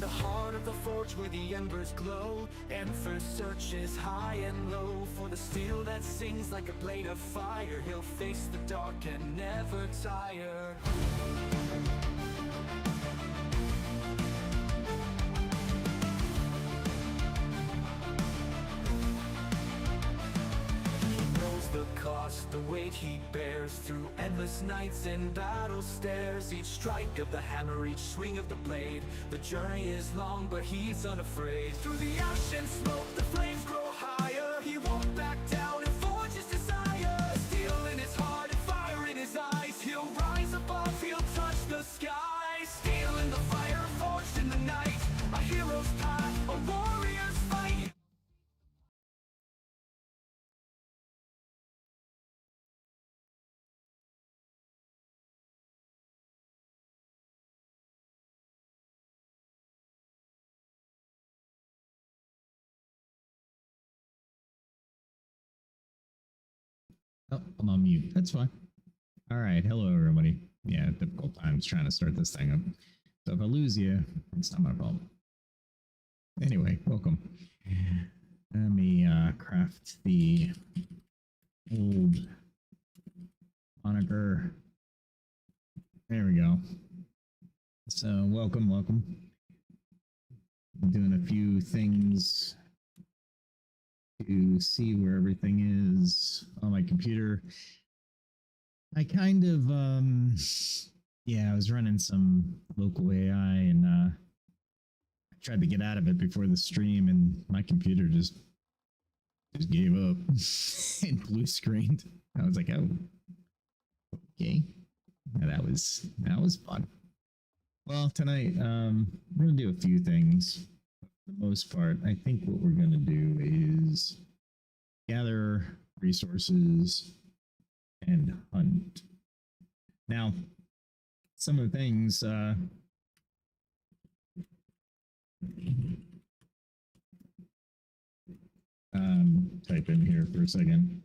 the heart of the forge where the embers glow, Emphr searches high and low for the steel that sings like a blade of fire. He'll face the dark and never tire. The cost, the weight he bears through endless nights and battle stares. Each strike of the hammer, each swing of the blade. The journey is long, but he's unafraid. Through the ash and smoke, the flames grow higher. He won't back down and forge his desire. Steel in his heart and fire in his eyes. He'll rise above, he'll touch the sky. Steel in the fire, forged in the night. A hero's path, a warrior's fight. Oh, I'm on mute. That's fine. All right. Hello, everybody. Yeah, difficult times trying to start this thing up. So if I lose you, it's not my fault. Anyway, welcome. Let me craft the old moniker. There we go. So welcome. I'm doing a few things to see where everything is on my computer. I kind of I was running some local AI and I tried to get out of it before the stream and my computer just gave up and blue screened. I was like, oh, okay. Yeah, that was fun. Well, tonight we're gonna do a few things. For the most part, I think what we're gonna do is gather resources and hunt. Now, some of the things type in here for a second.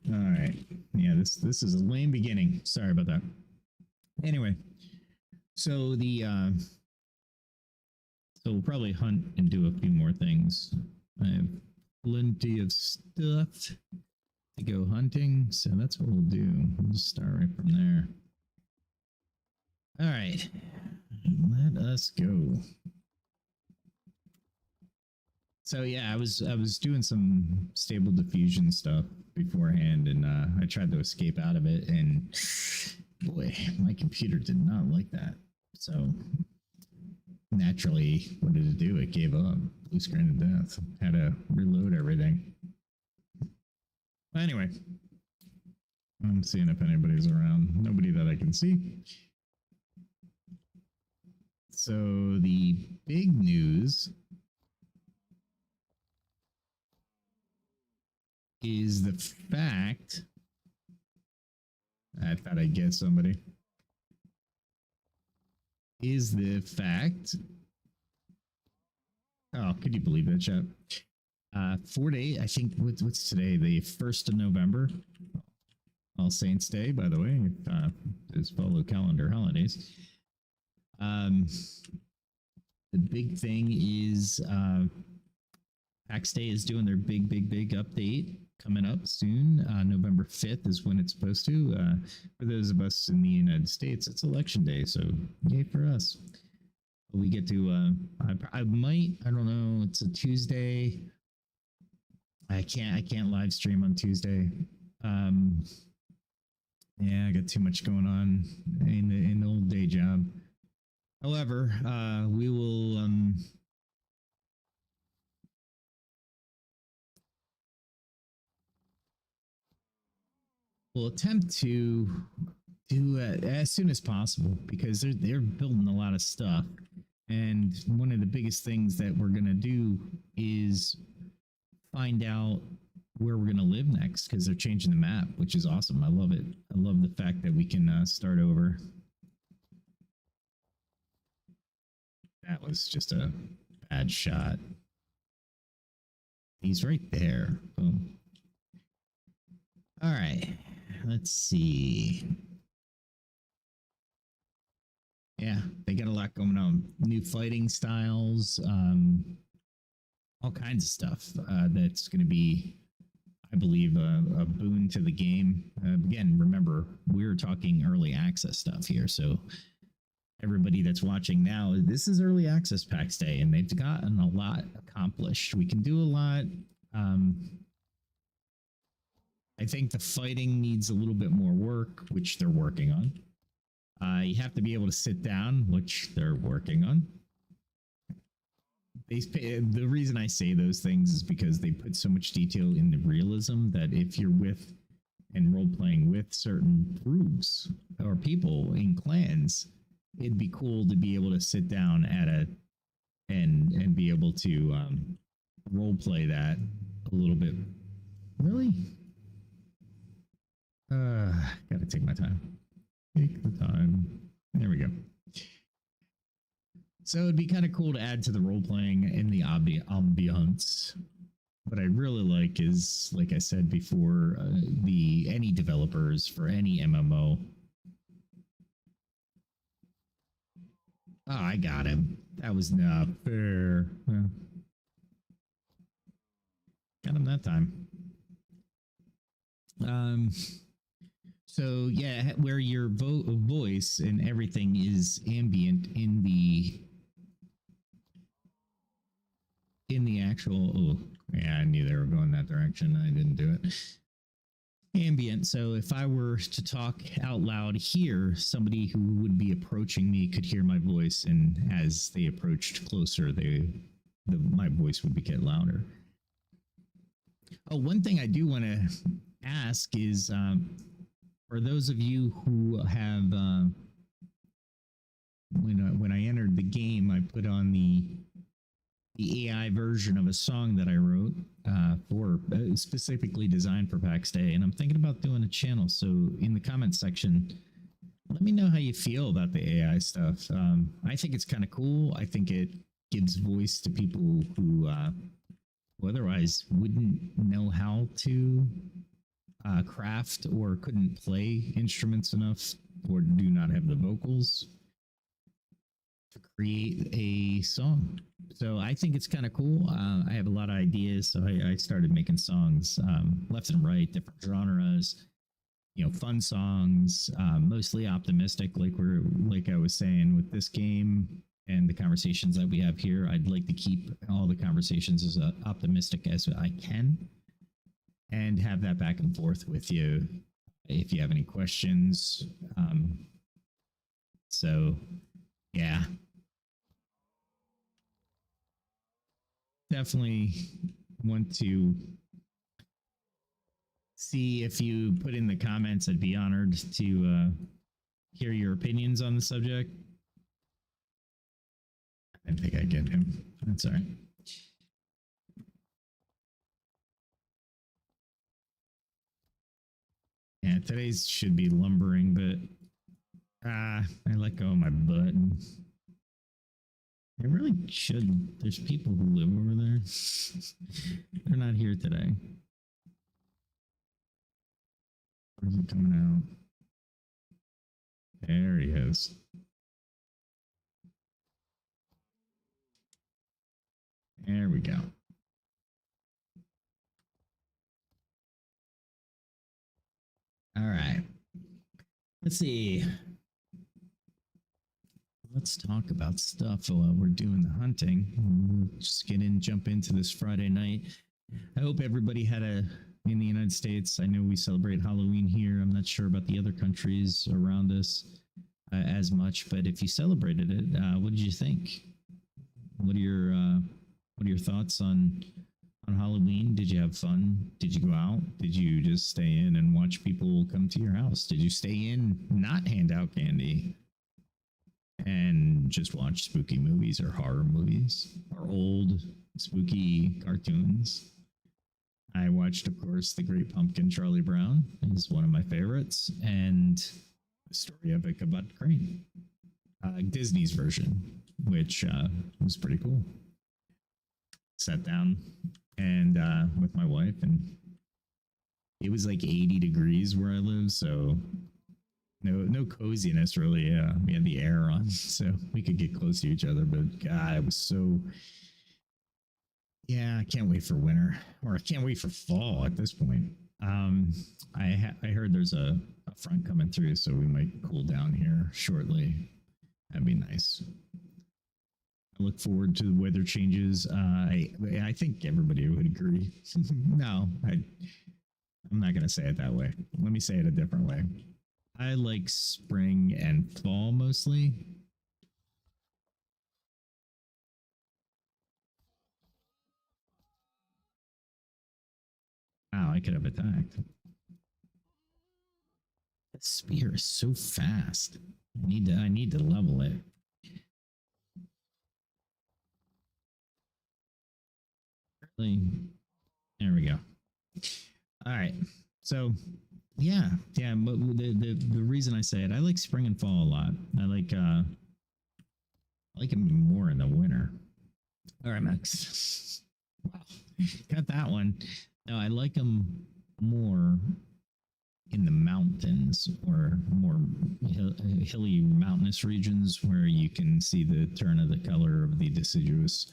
All right. Yeah, this is a lame beginning. Sorry about that. Anyway, so so we'll probably hunt and do a few more things. I have plenty of stuff to go hunting, so that's what we'll do. We'll just start right from there. All right. Let us go. So yeah, I was doing some stable diffusion stuff beforehand, and I tried to escape out of it, and boy, my computer did not like that. So naturally, what did it do? It gave up, blue screen to death. Had to reload everything. Anyway, I'm seeing if anybody's around. Nobody that I can see. So the big news is the fact, I thought I'd get somebody, is the fact, oh, could you believe that, chat? 4 days, I think, what's today? The 1st of November. All Saints Day, by the way, just follow calendar holidays. The big thing is PAX Day is doing their big update coming up soon. November 5th is when it's supposed to. For those of us in the United States, it's election day, so yay for us. We get to, I don't know, it's a Tuesday. I can't live stream on Tuesday. Yeah, I got too much going on in the old day job. However, we will we'll attempt to do it as soon as possible because they're building a lot of stuff, and one of the biggest things that we're gonna do is find out where we're gonna live next because they're changing the map, which is awesome. I love it. I love the fact that we can start over. That was just a bad shot. He's right there. Boom. All right. Let's see. Yeah, they got a lot going on. New fighting styles, all kinds of stuff that's going to be, I believe, a boon to the game. Again, remember, we're talking early access stuff here. So everybody that's watching now, this is early access PAX Day, and they've gotten a lot accomplished. We can do a lot. I think the fighting needs a little bit more work, which they're working on. You have to be able to sit down, which they're working on. The reason I say those things is because they put so much detail in the realism that if you're with and role playing with certain groups or people in clans, it'd be cool to be able to sit down at and be able to role play that a little bit. Really? Gotta take my time. Take the time. There we go. So it'd be kind of cool to add to the role playing in the ambiance. What I really like is, like I said before, any developers for any MMO. Oh, I got him. That was not fair. Well, got him that time. So yeah, where your voice and everything is ambient in the actual. Oh, yeah, I knew they were going that direction. I didn't do it. Ambient. So if I were to talk out loud here, somebody who would be approaching me could hear my voice, and as they approached closer, my voice would get louder. Oh, one thing I do want to ask is, for those of you who have, when I entered the game, I put on the AI version of a song that I wrote for specifically designed for PAX Day, and I'm thinking about doing a channel. So in the comments section, let me know how you feel about the AI stuff. I think it's kind of cool. I think it gives voice to people who otherwise wouldn't know how to craft or couldn't play instruments enough or do not have the vocals to create a song. So I think it's kind of cool. I have a lot of ideas, so I started making songs left and right, different genres, fun songs, mostly optimistic, like I was saying with this game and the conversations that we have here. I'd like to keep all the conversations as optimistic as I can and have that back and forth with you if you have any questions. So yeah, definitely want to see if you put in the comments. I'd be honored to hear your opinions on the subject. I didn't think I'd get him. That's all right. Yeah, today's should be lumbering, but I let go of my button. I really should. There's people who live over there. They're not here today. Where's it coming out? There he is. There we go. All right. Let's see. Let's talk about stuff while we're doing the hunting. We'll just jump into this Friday night. I hope everybody had in the United States. I know we celebrate Halloween here. I'm not sure about the other countries around us as much, but if you celebrated it, what did you think? What are your thoughts on Halloween? Did you have fun? Did you go out? Did you just stay in and watch people come to your house? Did you stay in, not hand out candy, and just watch spooky movies or horror movies or old spooky cartoons? I watched, of course, The Great Pumpkin. Charlie Brown is one of my favorites, and The Story of Ichabod Crane, Disney's version. which was pretty cool. Sat down and with my wife, and it was like 80 degrees where I live, so no coziness really. Yeah, we had the air on, so we could get close to each other. But God, it was so. Yeah, I can't wait for winter, or I can't wait for fall at this point. I heard there's a front coming through, so we might cool down here shortly. That'd be nice. I look forward to the weather changes. I think everybody would agree. No, I'm not going to say it that way. Let me say it a different way. I like spring and fall mostly. Wow, I could have attacked. The spear is so fast. I need to level it. Really? There we go. All right. So yeah. But the reason I say it, I like spring and fall a lot. I like it more in the winter. All right, Max. Wow, got that one. No, I like them more in the mountains or more hilly mountainous regions where you can see the turn of the color of the deciduous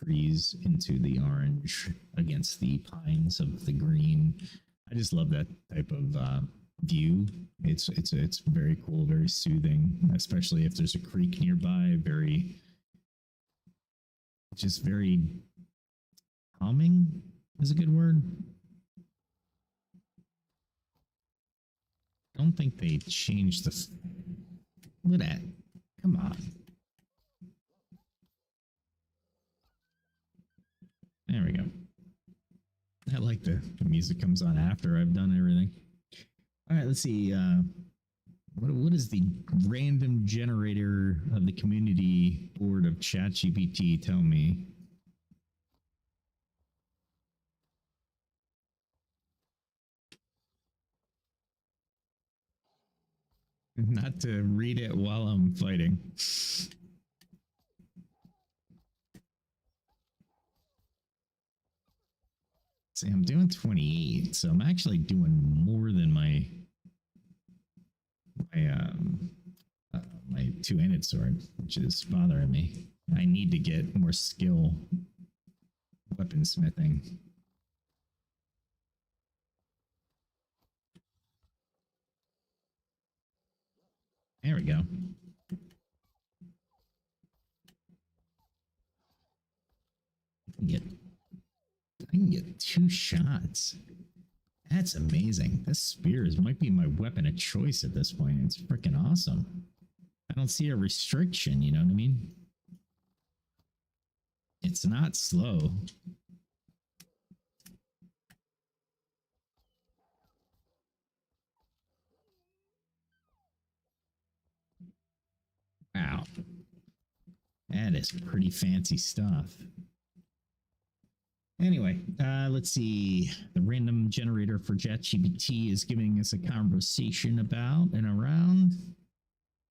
trees into the orange against the pines of the green. I just love that type of view. It's very cool, very soothing, especially if there's a creek nearby. Just very calming is a good word. I don't think they changed the. Look at that. Come on. There we go. I like the music comes on after I've done everything. All right, let's see. What is the random generator of the community board of ChatGPT tell me? Not to read it while I'm fighting. See, I'm doing 28, so I'm actually doing more than my two-handed sword, which is bothering me. I need to get more skill weaponsmithing. There we go. I can get 2 shots. That's amazing. This spear might be my weapon of choice at this point. It's freaking awesome. I don't see a restriction, you know what I mean? It's not slow. Wow. That is pretty fancy stuff. Anyway, let's see. The random generator for ChatGPT is giving us a conversation about and around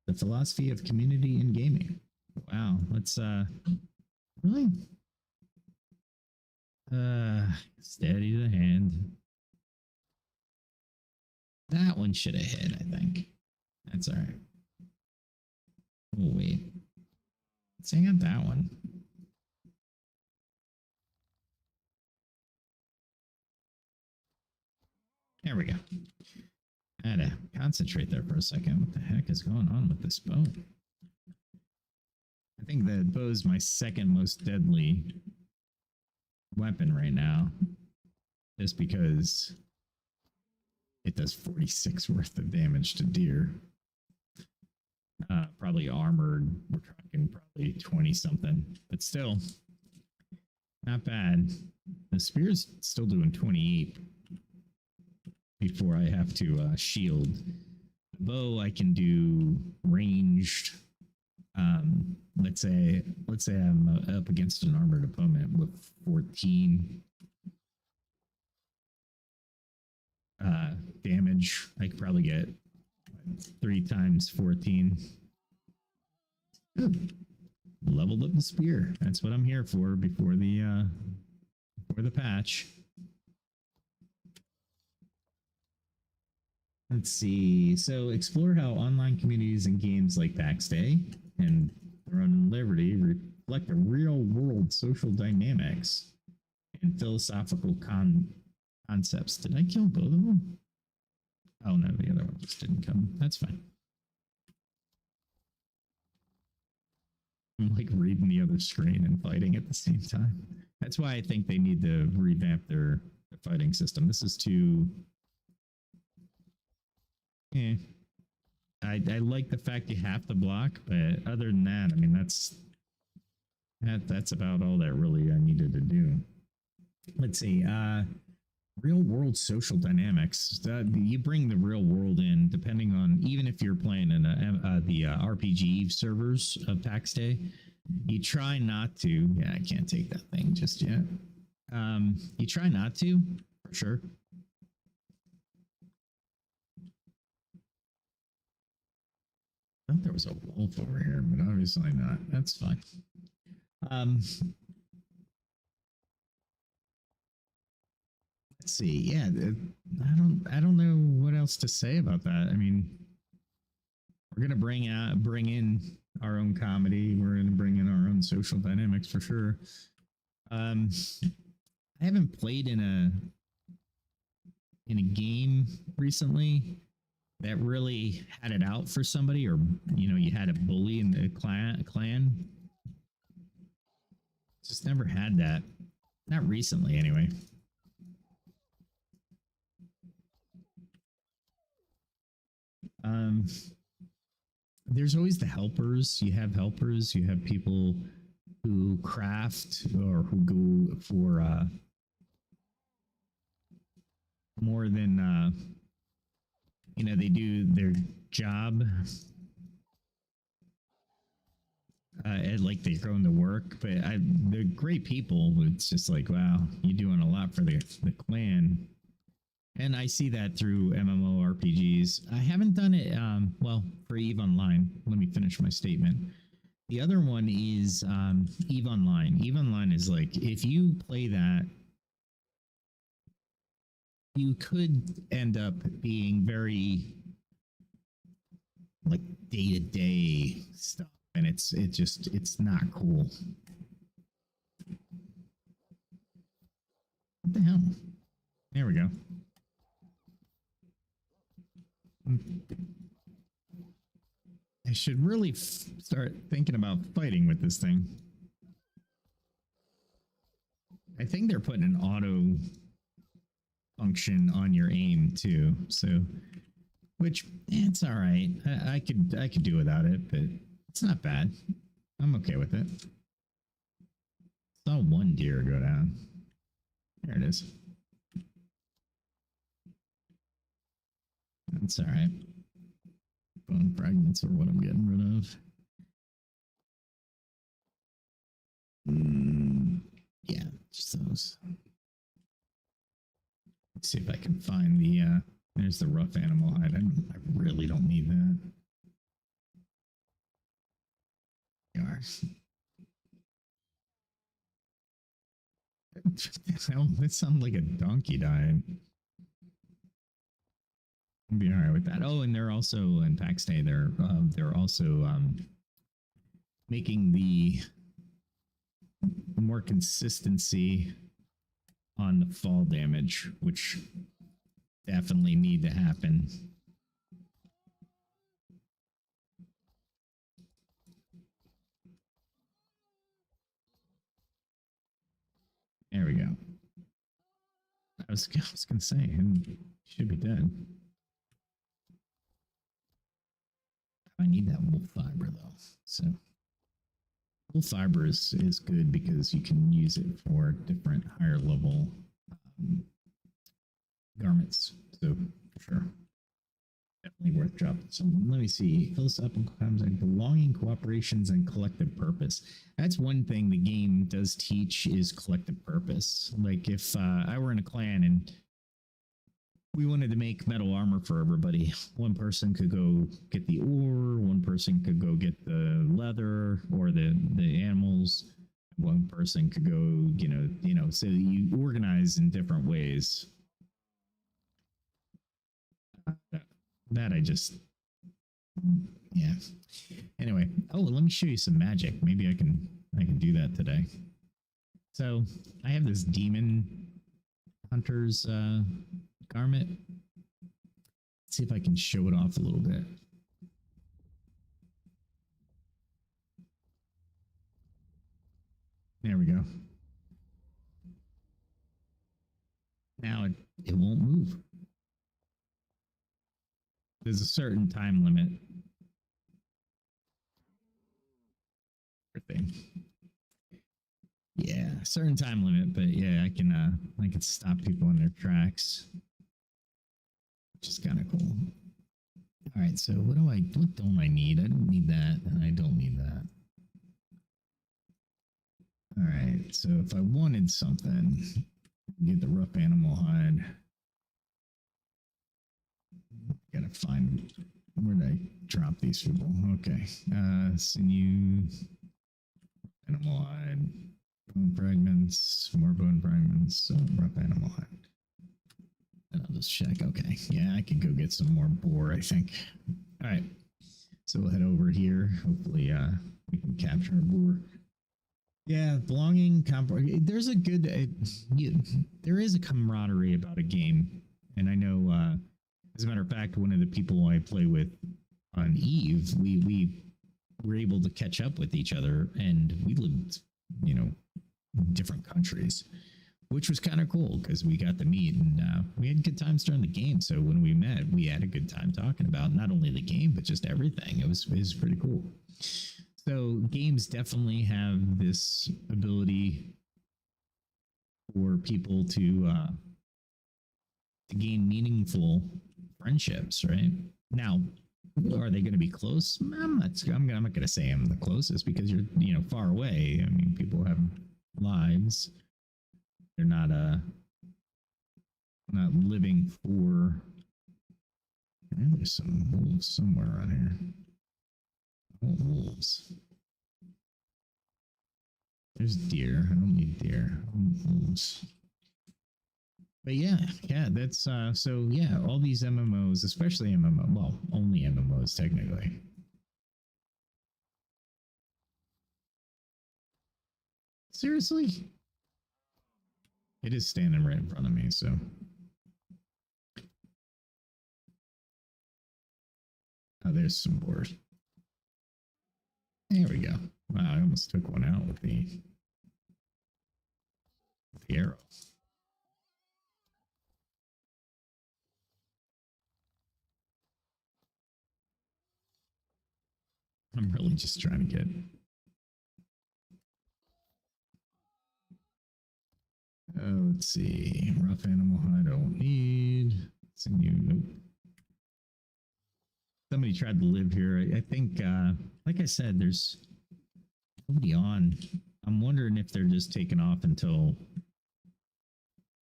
the philosophy of community in gaming. Wow, let's really steady the hand. That one should have hit, I think. That's all right. Oh wait, let's hang out that one. There we go. I had to concentrate there for a second. What the heck is going on with this bow? I think the bow is my second most deadly weapon right now. Just because it does 46 worth of damage to deer. Probably armored. We're talking probably 20 something, but still not bad. The spear's still doing 28 before I have to shield. The bow I can do ranged. Let's say I'm up against an armored opponent with 14 damage. I could probably get 3 times 14. Ooh, leveled up the spear. That's what I'm here for before the patch. Let's see. So explore how online communities and games like PAX Day and Throne and Liberty reflect the real world social dynamics and philosophical concepts. Did I kill both of them? Oh no, the other one just didn't come. That's fine. I'm like reading the other screen and fighting at the same time. That's why I think they need to revamp their fighting system. This is too... I like the fact you have to block, but other than that, I mean, that's about all that really I needed to do. Let's see. Real world social dynamics. You bring the real world in, depending on, even if you're playing in the RPG servers of PAX Day, you try not to. Yeah, I can't take that thing just yet. You try not to, for sure. I thought there was a wolf over here, but obviously not. That's fine. Let's see. Yeah, I don't know what else to say about that. I mean, we're gonna bring in our own comedy. We're gonna bring in our own social dynamics for sure. I haven't played in a game recently that really had it out for somebody, or you had a bully in the clan. Just never had that. Not recently, anyway. There's always the helpers. You have helpers. You have people who craft or who go for more than they do their job. Like they're going to work, but they're great people. It's just like, wow, you're doing a lot for the clan. And I see that through MMORPGs. I haven't done it, well, for EVE Online. Let me finish my statement. The other one is EVE Online. EVE Online is like, if you play that, you could end up being very like day-to-day stuff, and it's not cool. What the hell? There we go. I should really start thinking about fighting with this thing. I think they're putting an auto function on your aim too, so which it's all right. I could do without it, but it's not bad. I'm okay with it. Saw one deer go down. There it is. That's all right. Bone fragments are what I'm getting rid of. Yeah, just those. Let's see if I can find the there's the rough animal hide. I really don't need that. That sounds like a donkey dying. I'll be all right with that. Oh, and they're also in PAX Day. They're also making the more consistency on the fall damage, which definitely need to happen. There we go. I was gonna say, and should be dead. I need that wool fiber though. So wool fiber is good because you can use it for different higher level garments. So for sure, definitely worth dropping. So let me see. Philosophical concepts like belonging, cooperations, and collective purpose. That's one thing the game does teach is collective purpose. Like if I were in a clan and we wanted to make metal armor for everybody. One person could go get the ore, one person could go get the leather or the animals. One person could go, so you organize in different ways. That I just, yeah. Anyway, let me show you some magic. Maybe I can do that today. So I have this demon hunter's garment. Let's see if I can show it off a little bit. There we go. Now it won't move. There's a certain time limit. Thing. Yeah, certain time limit, but yeah, I can stop people in their tracks, which is kind of cool. All right, so what don't I need? I don't need that, and I don't need that. All right, so if I wanted something, get the rough animal hide. Gotta find where did I drop these people? Okay, sinew, animal hide, bone fragments, more bone fragments, so rough animal hide. And I'll just check. Okay, yeah, I can go get some more boar, I think. All right, so we'll head over here. Hopefully, we can capture a boar. Yeah, belonging. There's a good. There is a camaraderie about a game, and I know. As a matter of fact, one of the people I play with on Eve, we were able to catch up with each other, and we lived, in different countries, which was kind of cool because we got to meet and we had good times during the game. So when we met, we had a good time talking about not only the game but just everything. It was pretty cool. So games definitely have this ability for people to gain meaningful friendships, right? Now, are they going to be close? I'm not going to say I'm the closest because you're, far away. I mean, people have lives. They're not living for. There's some wolves somewhere around here. Oh, wolves. There's deer. I don't need deer. Wolves. But yeah, that's so yeah, all these MMOs, especially well, only MMOs technically. Seriously? It is standing right in front of me, so. Oh, there's some boars. There we go. Wow, I almost took one out with the arrow. I'm really just trying to get. Let's see. Rough animal hide I don't need. Sinew, nope. Somebody tried to live here. I think, like I said, there's nobody on. I'm wondering if they're just taking off until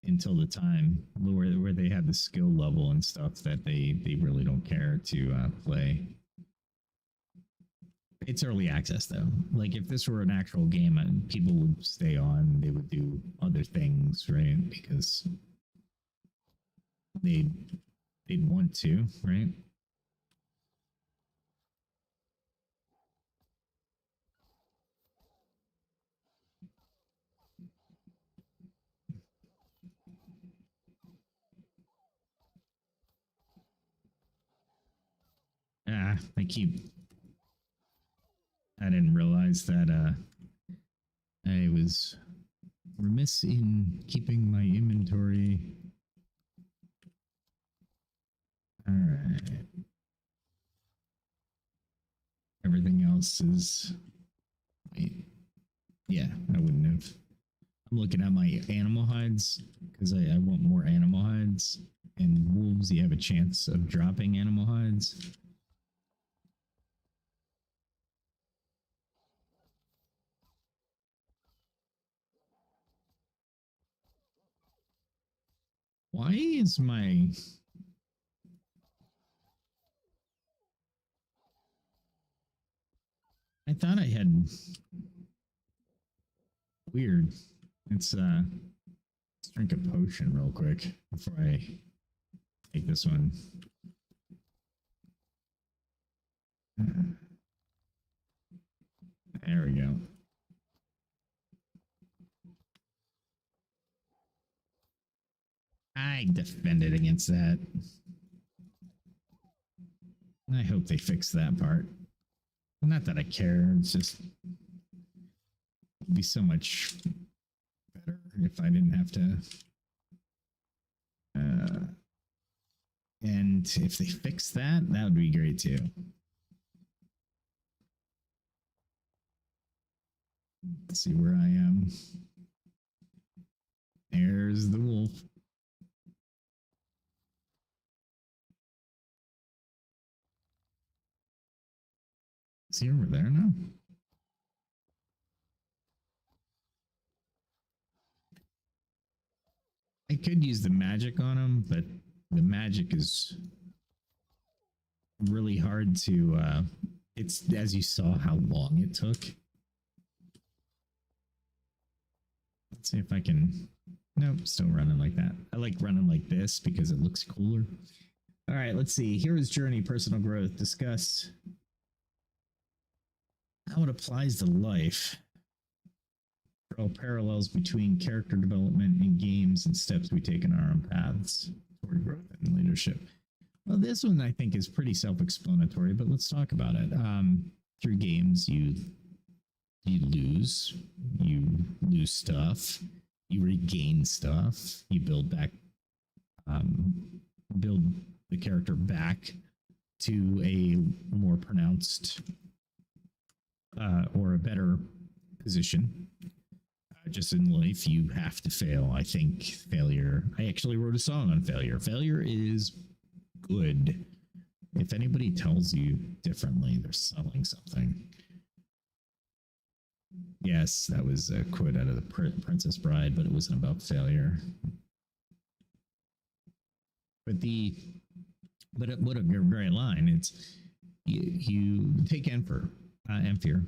the time where they have the skill level and stuff that they really don't care to play. It's early access though. Like if this were an actual game, people would stay on. They would do other things, right? Because they'd want to, right? I didn't realize that I was remiss in keeping my inventory. All right. Everything else is. Wait. Yeah, I wouldn't have. I'm looking at my animal hides because I want more animal hides. And wolves, you have a chance of dropping animal hides. Why is my I thought I had weird. Let's drink a potion real quick before I take this one. There we go. I defended against that. I hope they fix that part. Not that I care. It's just it'd be so much better if I didn't have to. And if they fix that, that would be great too. Let's see where I am. There's the wolf. Is he over there now? I could use the magic on him, but the magic is really hard to it's as you saw how long it took. Let's see if I can. Nope, still running like that. I like running like this because it looks cooler. All right, let's see. Hero's journey, personal growth. Discuss how it applies to life. Draw parallels between character development in games and steps we take in our own paths toward growth and leadership. Well, this one I think is pretty self-explanatory, but let's talk about it. Through games, you lose stuff, you regain stuff, you build back, build the character back to a more pronounced or a better position. Just in life, you have to fail. I think failure. I actually wrote a song on failure. Failure is good. If anybody tells you differently, they're selling something. Yes, that was a quote out of the Princess Bride, but it wasn't about failure. But what a great line! It's you take Emphr. Emphr,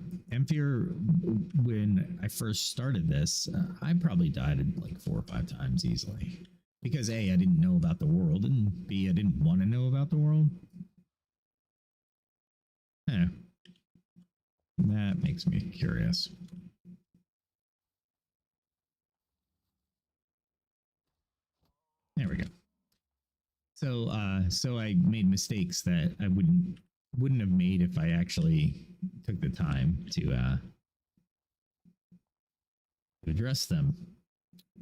when I first started this, I probably died like 4 or 5 times easily. Because A, I didn't know about the world, and B, I didn't want to know about the world. That makes me curious. There we go. So I made mistakes that I wouldn't have made if I actually took the time to address them.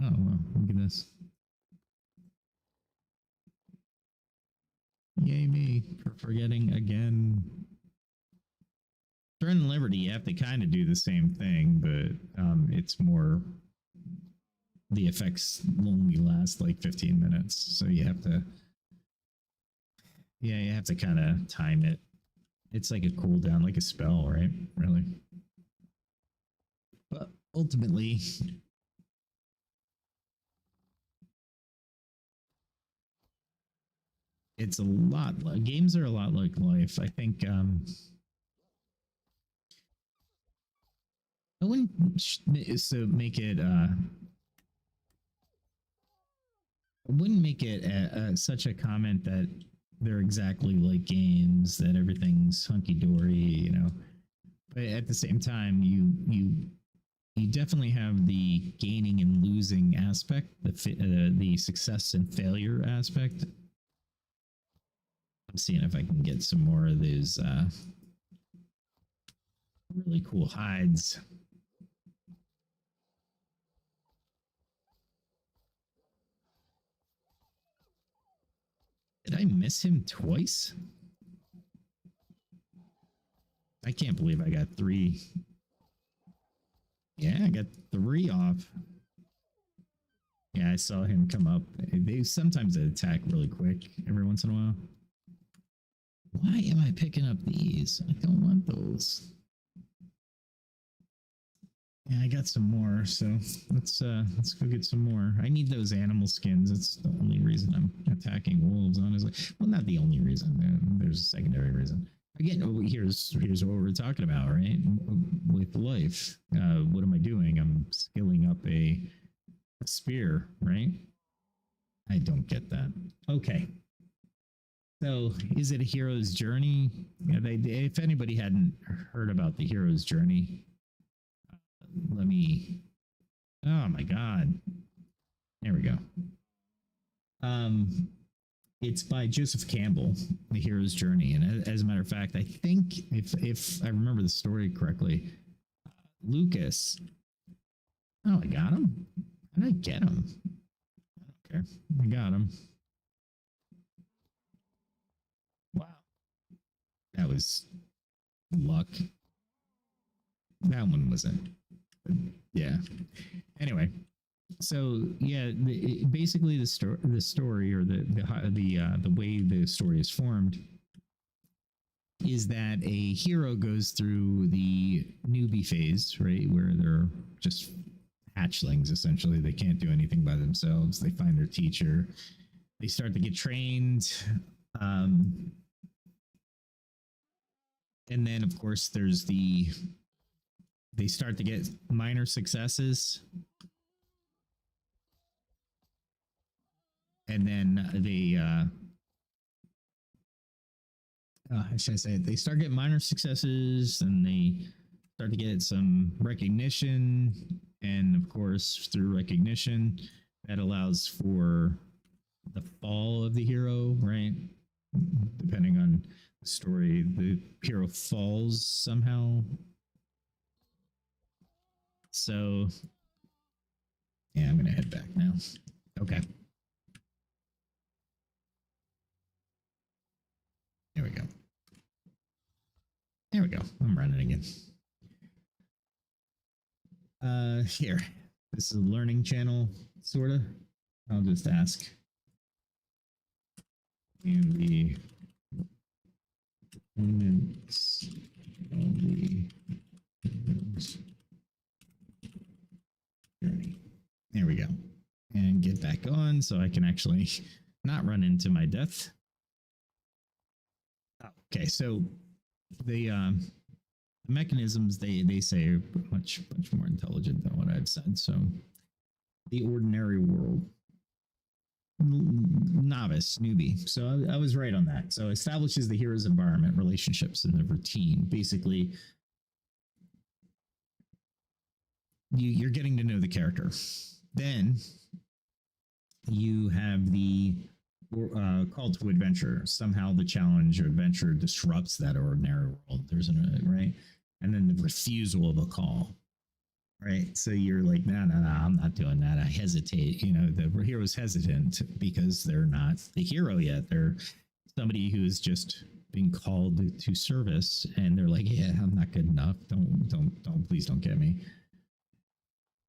Oh, well, look at this. Yay me for forgetting again. Throne and Liberty, you have to kind of do the same thing, but it's more, the effects only last like 15 minutes. So you have to, you have to kind of time it. It's like a cooldown, like a spell, right? Really. But ultimately, it's a lot. Games are a lot like life. I think I wouldn't make it. I wouldn't make it such a comment that they're exactly like games, that everything's hunky dory, you know. But at the same time, you definitely have the gaining and losing aspect, the success and failure aspect. I'm seeing if I can get some more of these really cool hides. Did I miss him twice? I can't believe I got 3. Yeah, I got 3 off. Yeah, I saw him come up. They sometimes attack really quick every once in a while. Why am I picking up these? I don't want those. Yeah, I got some more, so let's go get some more. I need those animal skins. That's the only reason I'm attacking wolves, honestly. Well, not the only reason. There's a secondary reason. again, here's what we're talking about, right? With life, what am I doing? I'm skilling up a spear, right? I don't get that. Okay. So, is it a hero's journey? Yeah, if anybody hadn't heard about the hero's journey, let me. Oh my God! There we go. It's by Joseph Campbell, The Hero's Journey, and as a matter of fact, I think if I remember the story correctly, Lucas. Oh, I got him. How did I get him? I don't care. I got him. Wow, that was luck. That one wasn't. Yeah. Anyway, so yeah, basically the story, or the way the story is formed, is that a hero goes through the newbie phase, right, where they're just hatchlings essentially. They can't do anything by themselves. They find their teacher. They start to get trained. And then, of course, they start to get minor successes. And then how should I say it? They start getting minor successes, and they start to get some recognition. And of course, through recognition, that allows for the fall of the hero, right? Depending on the story, the hero falls somehow. So, yeah, I'm going to head back now. Okay. There we go. There we go. I'm running again. Here. This is a learning channel, sort of. I'll just ask. And the components of the journey. There we go. And get back on so I can actually not run into my death. Okay, so the mechanisms they say are much more intelligent than what I've said. So the ordinary world, novice, newbie. So I was right on that. So establishes the hero's environment, relationships, and the routine. Basically, you're getting to know the character. Then you have the call to adventure. Somehow the challenge or adventure disrupts that ordinary world. There's right, and then the refusal of a call. Right, so you're like, no, I'm not doing that. I hesitate. You know, the hero's hesitant because they're not the hero yet. They're somebody who's just being called to service, and they're like, yeah, I'm not good enough. Don't, please don't get me.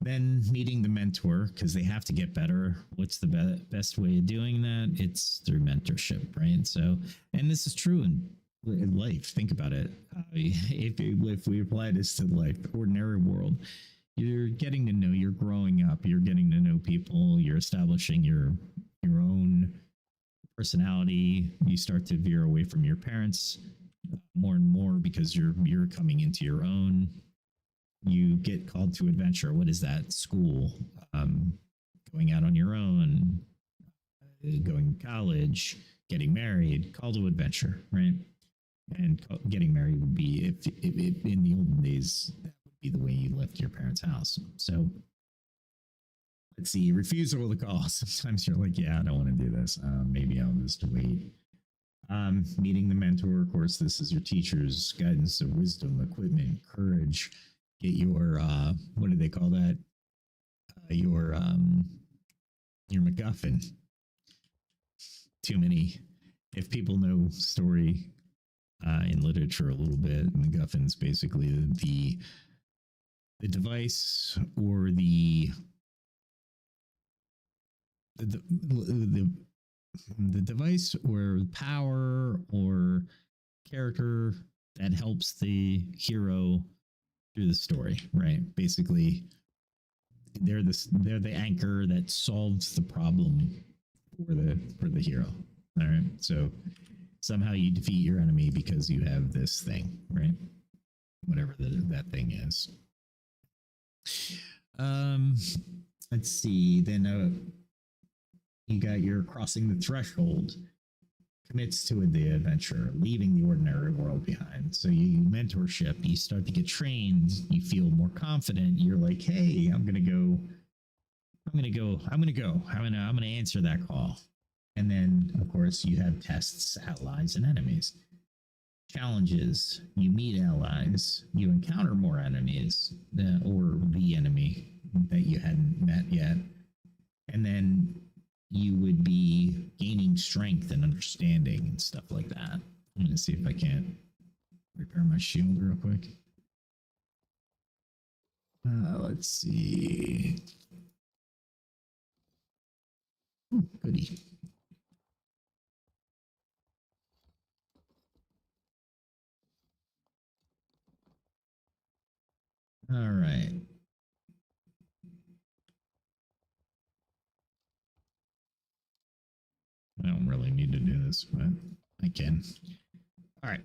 Then meeting the mentor, because they have to get better. What's the best way of doing that? It's through mentorship, right? So, and this is true in life. Think about it. If we apply this to life, the ordinary world, you're getting to know, you're growing up, you're getting to know people, you're establishing your own personality. You start to veer away from your parents more and more because you're coming into your own. You get called to adventure. What is that? School, going out on your own, going to college, getting married, call to adventure, right? And getting married would be, if in the olden days, that would be the way you left your parents' house. So let's see, refusal of the call. Sometimes you're like, yeah, I don't want to do this. Maybe I'll just wait. Meeting the mentor, of course, this is your teacher's guidance of wisdom, equipment, courage. Get your what do they call that? Your MacGuffin. Too many. If people know story in literature a little bit, MacGuffin's basically the device or the device or power or character that helps the hero through the story, right? Basically, they're the anchor that solves the problem for the hero. All right. So somehow you defeat your enemy because you have this thing, right? Whatever that thing is. Um, let's see. Then you got your crossing the threshold. Commits to the adventure, leaving the ordinary world behind. So you mentorship, you start to get trained, you feel more confident. You're like, hey, I'm gonna answer that call. And then, of course, you have tests, allies, and enemies. Challenges, you meet allies, you encounter more enemies, or the enemy that you hadn't met yet. And then you would be gaining strength and understanding and stuff like that. I'm going to see if I can't repair my shield real quick. Let's see. Oh, goody. All right. I don't really need to do this, but I can. All right.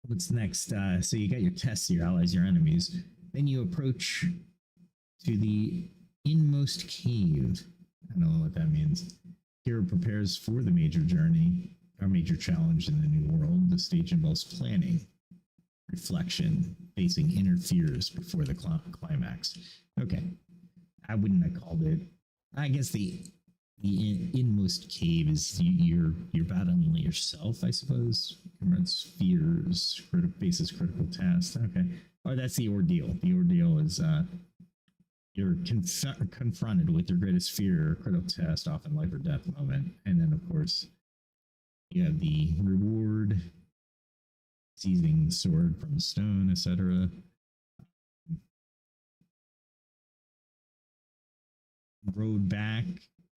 What's next? So you got your tests, your allies, your enemies. Then you approach to the inmost cave. I don't know what that means. Hero prepares for the major journey, our major challenge in the new world. The stage involves planning, reflection, facing inner fears before the climax. Okay. I wouldn't have called it. I guess the inmost cave is you're battling yourself, I suppose. Confronts fears, faces critical tasks. Okay. Or that's the ordeal. The ordeal is you're confronted with your greatest fear or critical test, often life or death moment. And then, of course, you have the reward, seizing the sword from the stone, etc. Road back,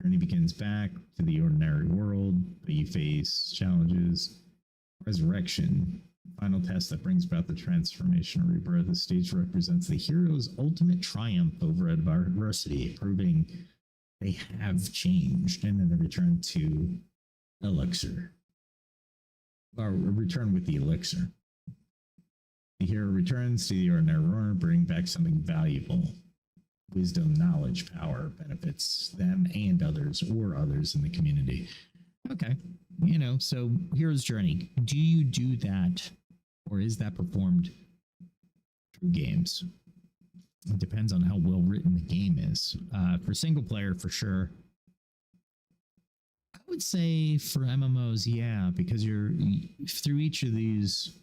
journey begins back to the ordinary world, but you face challenges. Resurrection, final test that brings about the transformation or rebirth. The stage represents the hero's ultimate triumph over adversity, proving they have changed. And then the return to elixir, or return with the elixir. The hero returns to the ordinary world, bring back something valuable. Wisdom, knowledge, power benefits them and others, or others in the community. Okay. So hero's journey. Do you do that, or is that performed through games? It depends on how well written the game is. For single player, for sure. I would say for MMOs, yeah, because you're through each of these.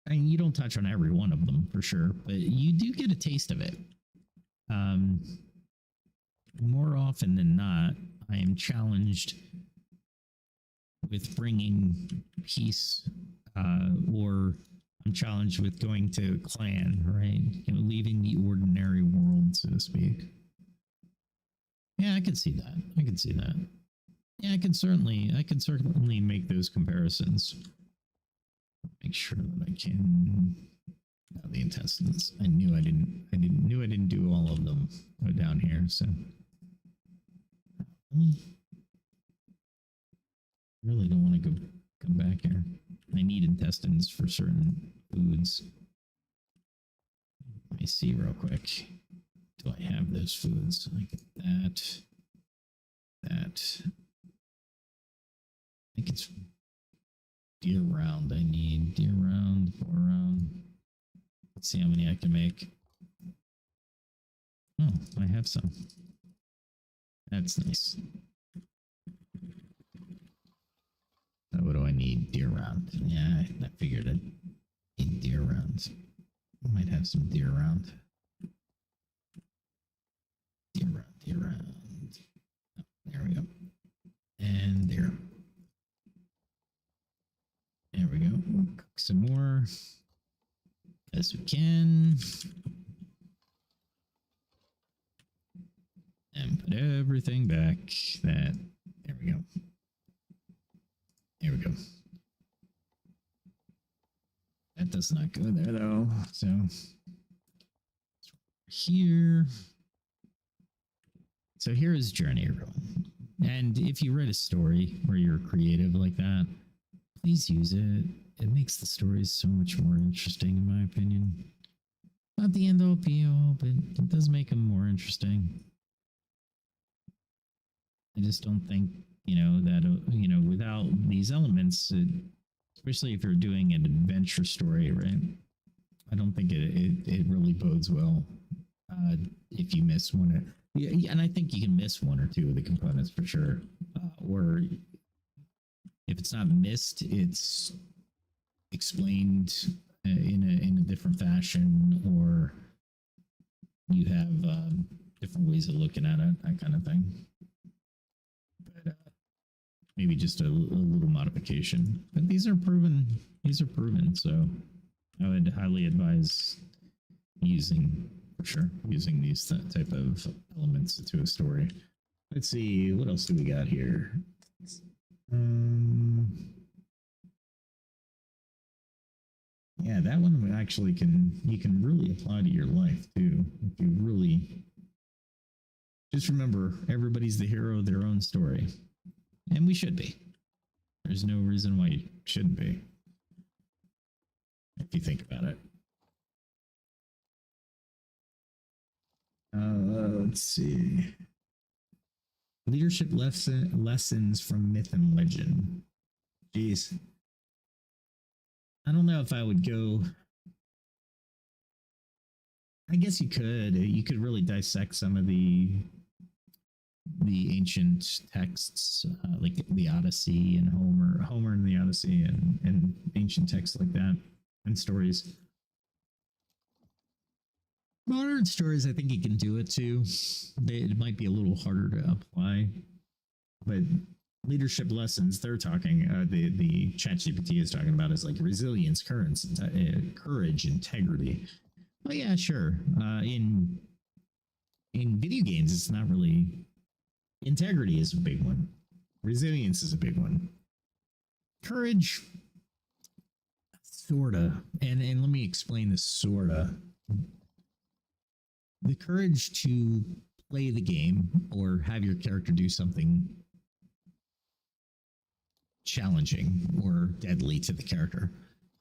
I mean, you don't touch on every one of them for sure, but you do get a taste of it. More often than not, I am challenged with bringing peace, or I'm challenged with going to a clan, right? Leaving the ordinary world, so to speak. Yeah, I can see that. Yeah, I can certainly make those comparisons. Make sure that I can. The intestines. I knew I didn't do all of them down here. So really don't want to come back here. I need intestines for certain foods. Let me see real quick. Do I have those foods? I get that. I think it's deer round. I need deer round, boar round. Let's see how many I can make. Oh, I have some. That's nice. So what do I need? Deer round. Yeah, I figured I'd need deer rounds. I might have some deer round. Deer round. Oh, there we go. And there. There we go. We'll cook some more. As we can. And put everything back. There we go. There we go. That does not go there though. So here. So here is journey, everyone. And if you write a story where you're creative like that, please use it. It makes the stories so much more interesting, in my opinion. Not the end all be all, but it does make them more interesting. I just don't think, that, without these elements, especially if you're doing an adventure story, right? I don't think it really bodes well if you miss one. Yeah, and I think you can miss one or two of the components for sure. Or if it's not missed, it's explained in a different fashion, or you have different ways of looking at it, that kind of thing. But maybe just a little modification. But these are proven. These are proven. So I would highly advise using, for sure, using these type of elements to a story. Let's see, what else do we got here? Yeah, that one actually you can really apply to your life too. If you really just remember, everybody's the hero of their own story. And we should be. There's no reason why you shouldn't be, if you think about it. Let's see. Leadership lessons from myth and legend. Jeez. I don't know if I would go. I guess you could. You could really dissect some of the ancient texts, like the Odyssey and Homer and the Odyssey, and ancient texts like that, and stories. Modern stories, I think you can do it too. It might be a little harder to apply, but leadership lessons they're talking, the ChatGPT is talking about is like resilience, courage, integrity. Oh yeah, sure. In video games, it's not really. Integrity is a big one. Resilience is a big one. Courage, sorta. And let me explain this sorta. The courage to play the game or have your character do something challenging or deadly to the character.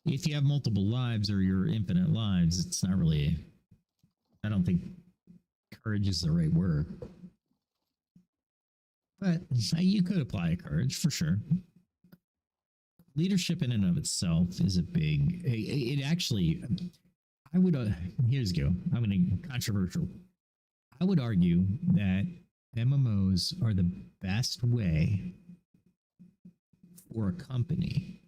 If you have multiple lives or you're infinite lives, it's not really. I don't think courage is the right word. But you could apply a courage for sure. Leadership in and of itself is a big. It actually, I would. Here's go. I'm going to controversial. I would argue that MMOs are the best way for a company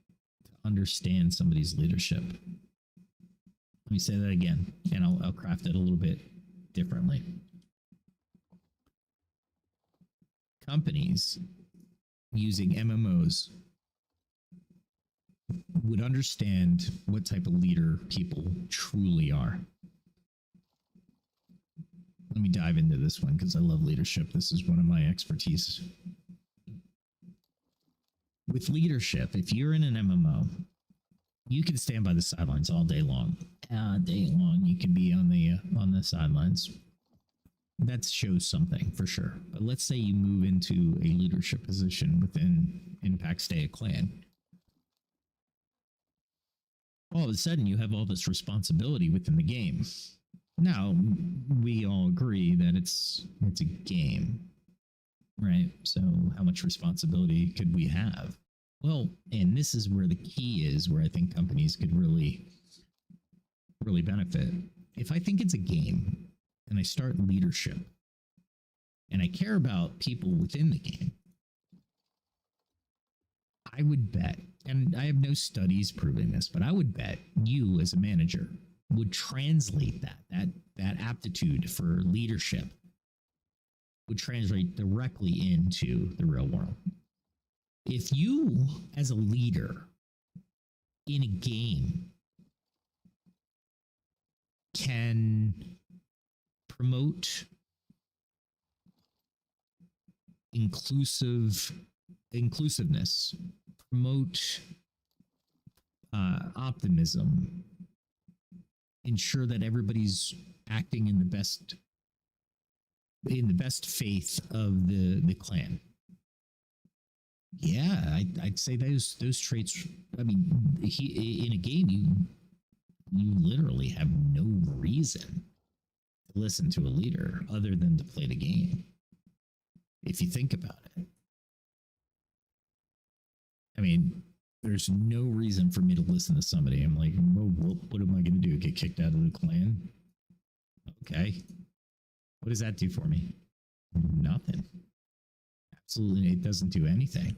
to understand somebody's leadership. Let me say that again, and I'll craft it a little bit differently. Companies using MMOs would understand what type of leader people truly are. Let me dive into this one because I love leadership. This is one of my expertise. With leadership, if you're in an MMO, you can stand by the sidelines all day long. You can be on the sidelines. That shows something for sure. But let's say you move into a leadership position within Impact Stay a Clan. All of a sudden, you have all this responsibility within the game. Now, we all agree that it's a game, right? So how much responsibility could we have? Well, and this is where the key is, where I think companies could really benefit. If I think it's a game, and I start leadership, and I care about people within the game, I would bet, and I have no studies proving this, but I would bet you as a manager would translate that aptitude for leadership would translate directly into the real world. If you, as a leader in a game, can promote inclusiveness, promote optimism, ensure that everybody's acting in the best faith of the clan. Yeah, I'd say those traits. I mean, in a game, you literally have no reason to listen to a leader other than to play the game. If you think about it, I mean, there's no reason for me to listen to somebody. I'm like, well, what am I going to do? Get kicked out of the clan? Okay. What does that do for me? Nothing. Absolutely, it doesn't do anything.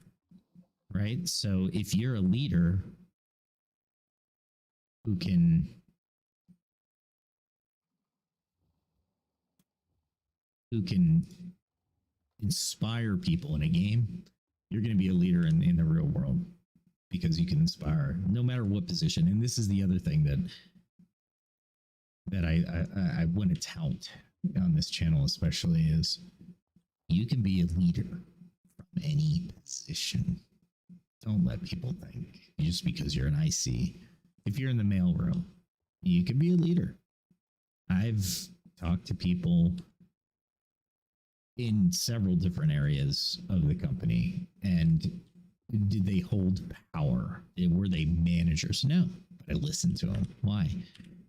Right? So if you're a leader who can inspire people in a game, you're going to be a leader in the real world because you can inspire no matter what position. And this is the other thing that I want to tout on this channel, especially, is you can be a leader from any position. Don't let people think just because you're an IC. If you're in the mailroom, you can be a leader. I've talked to people in several different areas of the company, and did they hold power? Were they managers? No, but I listened to them. Why?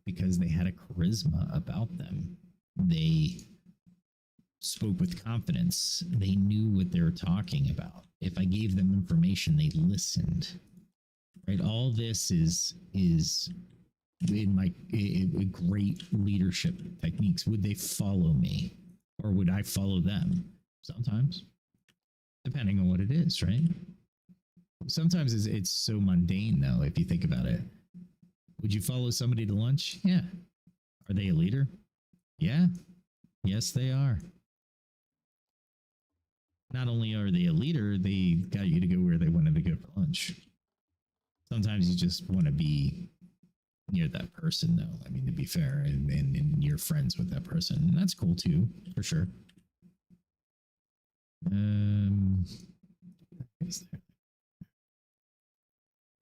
Because they had a charisma about them. They spoke with confidence. They knew what they were talking about. If I gave them information, they listened. Right? All this is in my great leadership techniques. Would they follow me, or would I follow them? Sometimes, depending on what it is, right? Sometimes it's so mundane, though, if you think about it. Would you follow somebody to lunch? Yeah. Are they a leader? Yeah. Yes, they are. Not only are they a leader, they got you to go where they wanted to go for lunch. Sometimes you just want to be near that person, though. I mean, to be fair, and you're friends with that person. And that's cool, too, for sure. Is there?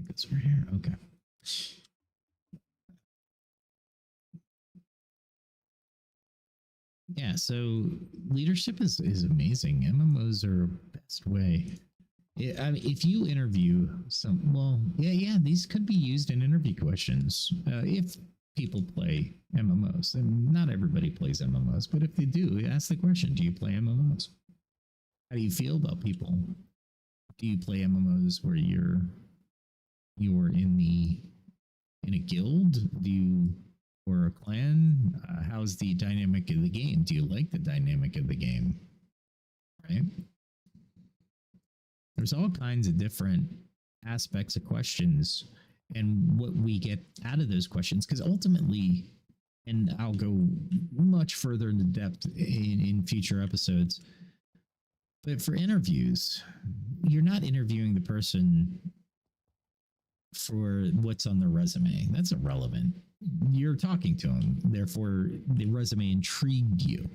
I think it's right here. Okay. Yeah, so leadership is amazing. MMOs are best way. I mean, if you interview some, well, yeah, these could be used in interview questions if people play MMOs. And not everybody plays MMOs, but if they do, ask the question: do you play MMOs? How do you feel about people? Do you play MMOs where you're in a guild? Do you, or a clan? How's the dynamic of the game? Do you like the dynamic of the game? Right? There's all kinds of different aspects of questions and what we get out of those questions, because ultimately, and I'll go much further into depth in future episodes, but for interviews, you're not interviewing the person for what's on their resume. That's irrelevant. You're talking to them, therefore the resume intrigued you.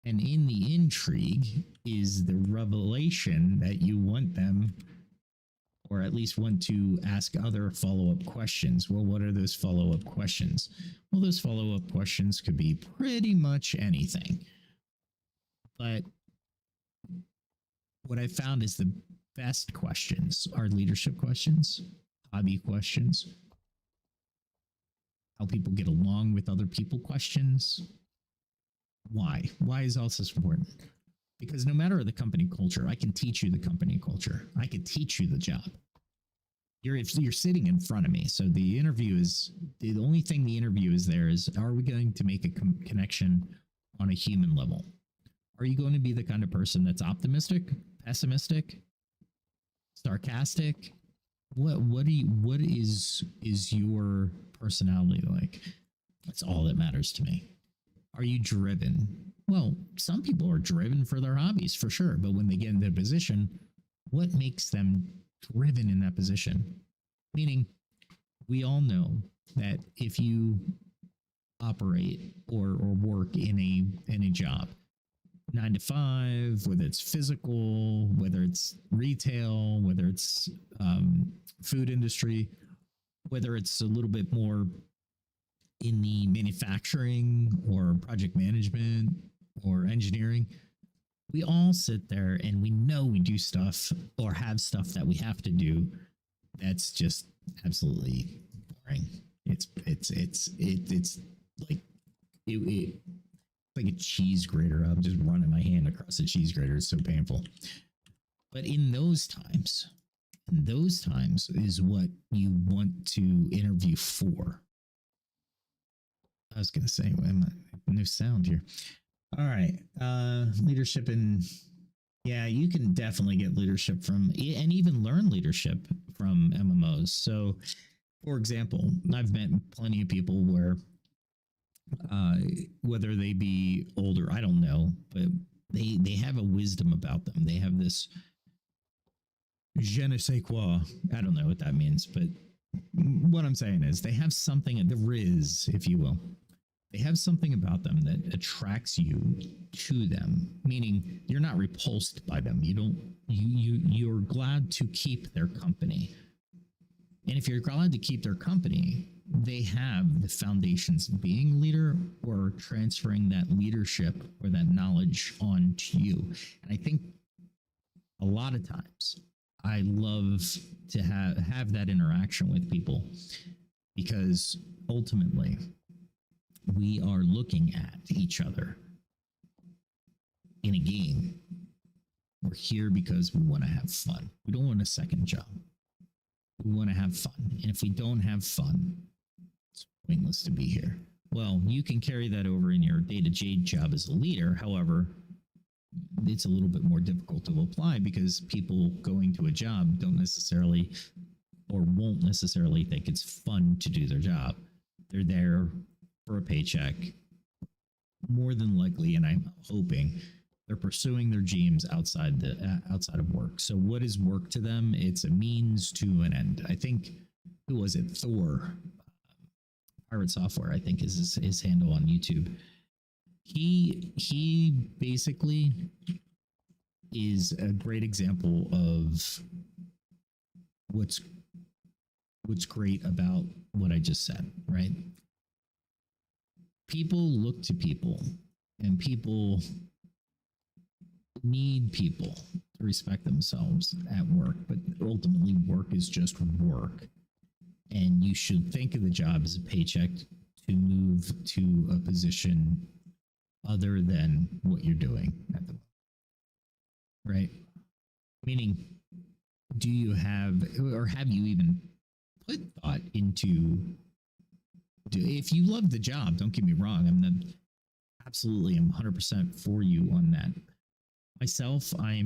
And in the intrigue is the revelation that you want them, or at least want to ask other follow-up questions. Well, what are those follow-up questions? Well, those follow-up questions could be pretty much anything. But what I found is the best questions are leadership questions, hobby questions, how people get along with other people questions. Why? Why is all this important? Because no matter the company culture, I can teach you the company culture. I can teach you the job. You're sitting in front of me. So the interview is, the only thing the interview is there is, are we going to make a connection on a human level? Are you going to be the kind of person that's optimistic, pessimistic, sarcastic? What is your personality like? That's all that matters to me. Are you driven? Well, some people are driven for their hobbies, for sure. But when they get into a position, what makes them driven in that position? Meaning, we all know that if you operate or work in a job, 9 to 5, whether it's physical, whether it's retail, whether it's food industry, whether it's a little bit more in the manufacturing or project management or engineering, we all sit there and we know we do stuff or have stuff that we have to do that's just absolutely boring. It's like it's like a cheese grater. I'm just running my hand across a cheese grater. It's so painful. But in those times, is what you want to interview for. I was gonna say, no sound here. All right, leadership and yeah, you can definitely get leadership from and even learn leadership from MMOs. So, for example, I've met plenty of people where, whether they be older, I don't know, but they have a wisdom about them. They have this je ne sais quoi. I don't know what that means, but what I'm saying is they have something, the riz, if you will. They have something about them that attracts you to them, meaning you're not repulsed by them. You're glad to keep their company. And if you're glad to keep their company, they have the foundations of being a leader or transferring that leadership or that knowledge on to you. And I think a lot of times I love to have that interaction with people, because ultimately we are looking at each other in a game. We're here because we want to have fun. We don't want a second job. We want to have fun. And if we don't have fun, it's pointless to be here. Well, you can carry that over in your day-to-day job as a leader. However, it's a little bit more difficult to apply because people going to a job don't necessarily or won't necessarily think it's fun to do their job. They're there for a paycheck, more than likely, and I'm hoping they're pursuing their dreams outside of work. So what is work to them? It's a means to an end. I think, who was it? Thor, Pirate Software, I think is his handle on YouTube. He basically is a great example of what's great about what I just said, right? People look to people, and people need people to respect themselves at work, but ultimately work is just work. And you should think of the job as a paycheck to move to a position other than what you're doing at the moment, right? Meaning, do you have, or have you even put thought into, if you love the job, don't get me wrong, I'm 100% for you on that. Myself, I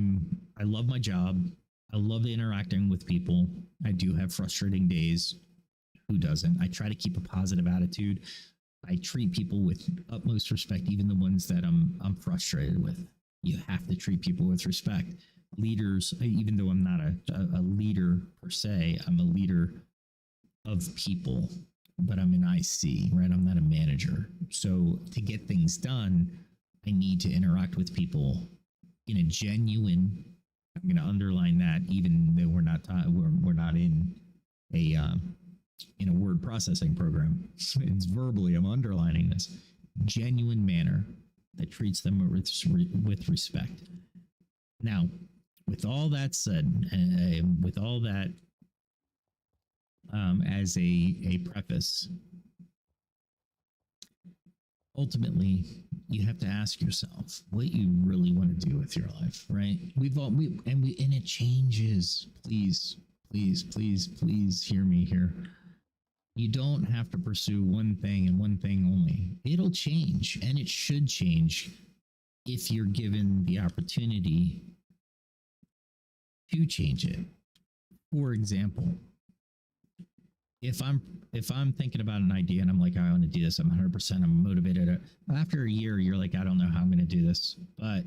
love my job. I love interacting with people. I do have frustrating days. Who doesn't? I try to keep a positive attitude. I treat people with utmost respect, even the ones that I'm frustrated with. You have to treat people with respect. Leaders, even though I'm not a leader per se, I'm a leader of people, but I'm an IC, right? I'm not a manager. So to get things done, I need to interact with people in a genuine, I'm going to underline that, even though we're not in a word processing program. It's verbally, I'm underlining this, genuine manner that treats them with respect. Now, with all that said, with all that as a preface, ultimately, you have to ask yourself what you really want to do with your life, right? And it changes. Please hear me here. You don't have to pursue one thing and one thing only. It'll change, and it should change if you're given the opportunity to change it. For example, if I'm thinking about an idea and I'm like, I want to do this, I'm 100%, I'm motivated. After a year, you're like, I don't know how I'm going to do this. But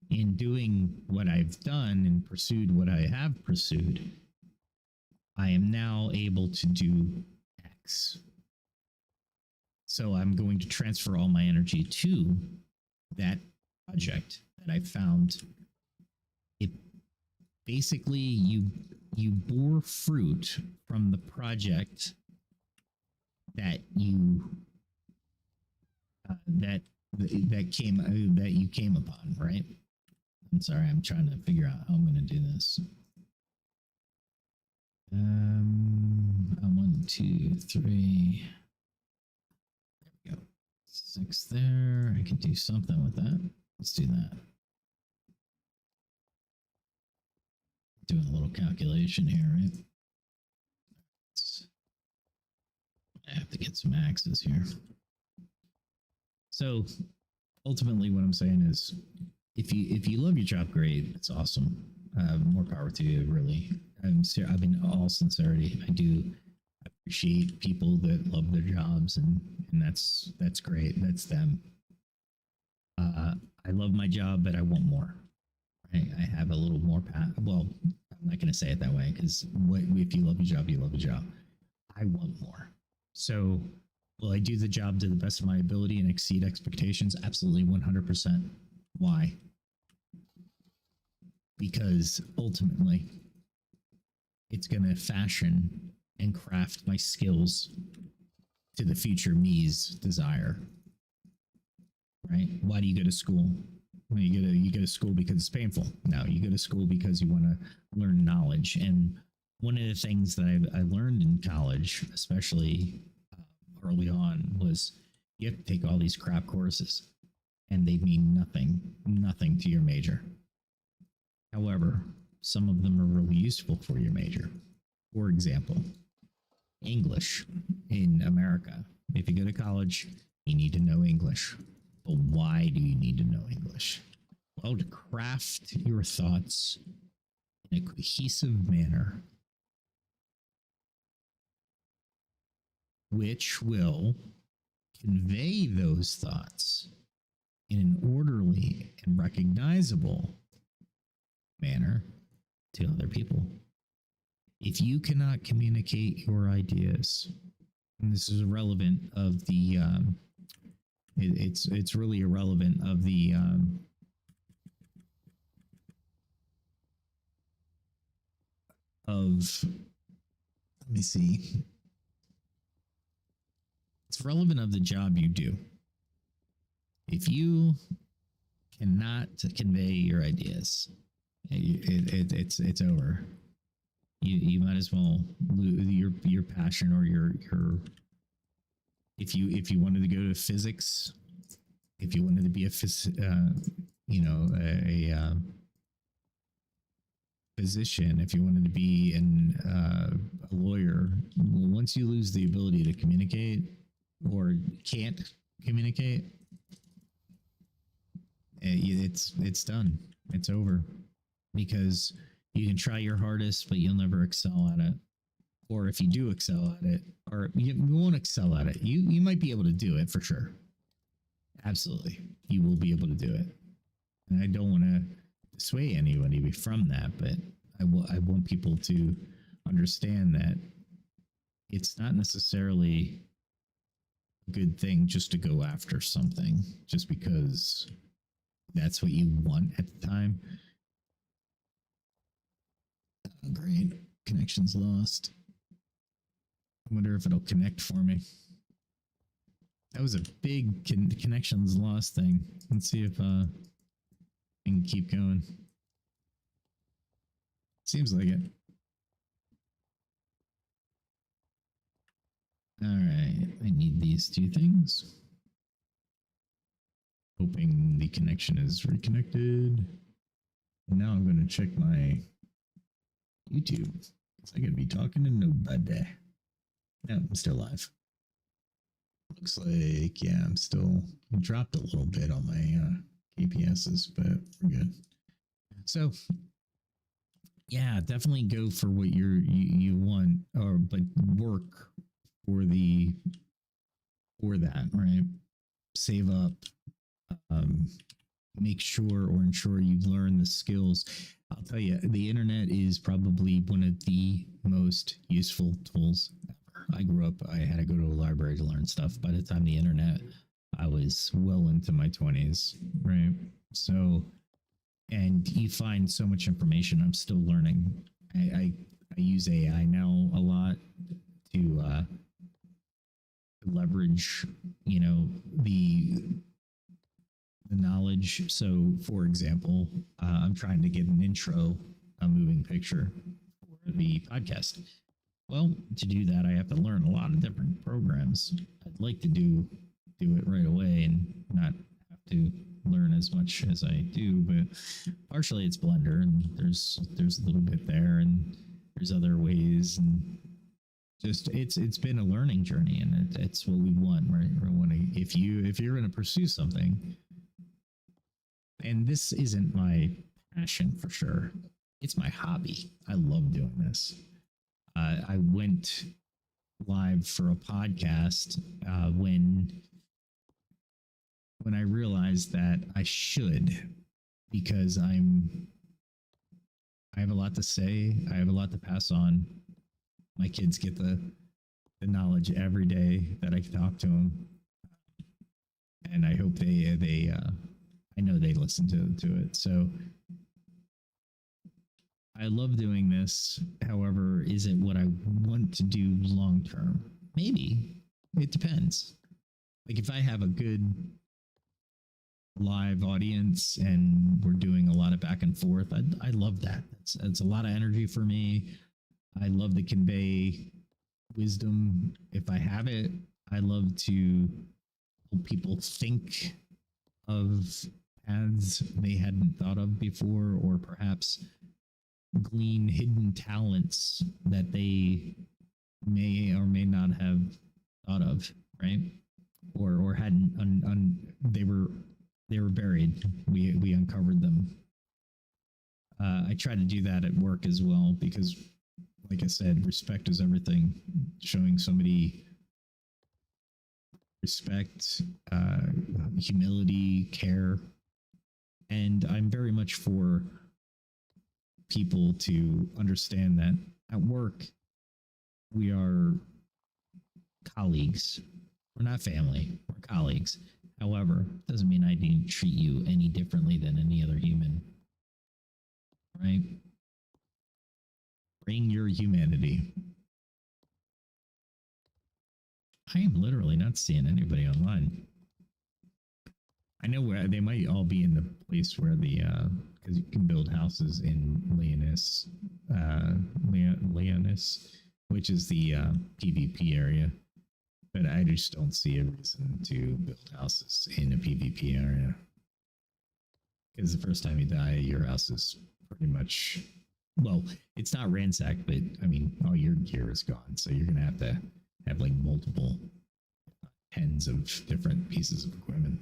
in doing what I've done and pursued what I have pursued, I am now able to do X. So I'm going to transfer all my energy to that project that I found. It basically, you bore fruit from the project that you that you came upon, right? I'm sorry, I'm trying to figure out how I'm going to do this. 1, 2, 3. There we go. 6 there. I can do something with that. Let's do that. Doing a little calculation here, right? I have to get some axes here. So ultimately what I'm saying is if you love your job, great. It's awesome. More power to you, really. I've been all sincerity. I do appreciate people that love their jobs, and that's great. That's them. I love my job, but I want more. Right? I have a little more. Well, I'm not going to say it that way because if you love your job, you love your job. I want more. So, will I do the job to the best of my ability and exceed expectations? Absolutely, 100%. Why? Because ultimately, it's going to fashion and craft my skills to the future me's desire. Right? Why do you go to school? Well, you go to school because it's painful. No, you go to school because you want to learn knowledge. And one of the things that I learned in college, especially early on, was you have to take all these crap courses, and they mean nothing to your major. However, some of them are really useful for your major. For example, English in America. If you go to college, you need to know English. But why do you need to know English? Well, to craft your thoughts in a cohesive manner, which will convey those thoughts in an orderly and recognizable manner to other people. If you cannot communicate your ideas, and this is irrelevant of the it's really irrelevant of the let me see. It's relevant of the job you do. If you cannot convey your ideas, it's over. You might as well lose your passion or your if you wanted to go to physics, if you wanted to be a physician, if you wanted to be a lawyer, once you lose the ability to communicate or can't communicate, it's done. It's over, because you can try your hardest, but you'll never excel at it. Or if you do excel at it, or you won't excel at it, you might be able to do it for sure. Absolutely, you will be able to do it. And I don't want to dissuade anybody from that, but I want people to understand that it's not necessarily a good thing just to go after something just because that's what you want at the time. Oh, great. Connection's lost. I wonder if it'll connect for me. That was a big connections lost thing. Let's see if I can keep going. Seems like it. All right. I need these two things. Hoping the connection is reconnected. Now I'm going to check my YouTube. Because I could be talking to nobody. No, I'm still live. Looks like, yeah, I'm still dropped a little bit on my KPSs, but we're good. So, yeah, definitely go for what you want, but work for that, right? Save up, make sure or ensure you've learned the skills. I'll tell you, the internet is probably one of the most useful tools ever. I grew up, I had to go to a library to learn stuff. By the time the internet, I was well into my 20s, right? So, and you find so much information. I'm still learning. I use AI now a lot to leverage, the the knowledge. So, for example, I'm trying to get an intro, a moving picture for the podcast. Well, to do that, I have to learn a lot of different programs. I'd like to do it right away and not have to learn as much as I do, but partially it's Blender, and there's a little bit there, and there's other ways, and just it's been a learning journey, and it's what we want, right? We want to, if you're going to pursue something, and this isn't my passion for sure, it's my hobby. I love doing this. I went live for a podcast when I realized that I should, because I have a lot to say. I have a lot to pass on. My kids get the knowledge every day that I can talk to them, and I hope they I know they listen to it. So I love doing this. However, is it what I want to do long term? Maybe. It depends. Like if I have a good live audience and we're doing a lot of back and forth, I love that. It's a lot of energy for me. I love to convey wisdom if I have it. I love to help people think of paths they hadn't thought of before, or perhaps glean hidden talents that they may or may not have thought of, right? Or hadn't they were buried. We uncovered them. I try to do that at work as well, because like I said, respect is everything. Showing somebody respect, humility, care. And I'm very much for people to understand that at work, we are colleagues. We're not family, we're colleagues. However, doesn't mean I need to treat you any differently than any other human. Right? Bring your humanity. I am literally not seeing anybody online. I know where they might all be in the place where the because you can build houses in Leonis, which is the PvP area. But I just don't see a reason to build houses in a PvP area. Because the first time you die, your house is pretty much, well, it's not ransacked, but I mean, all your gear is gone. So you're going to have like multiple tens of different pieces of equipment.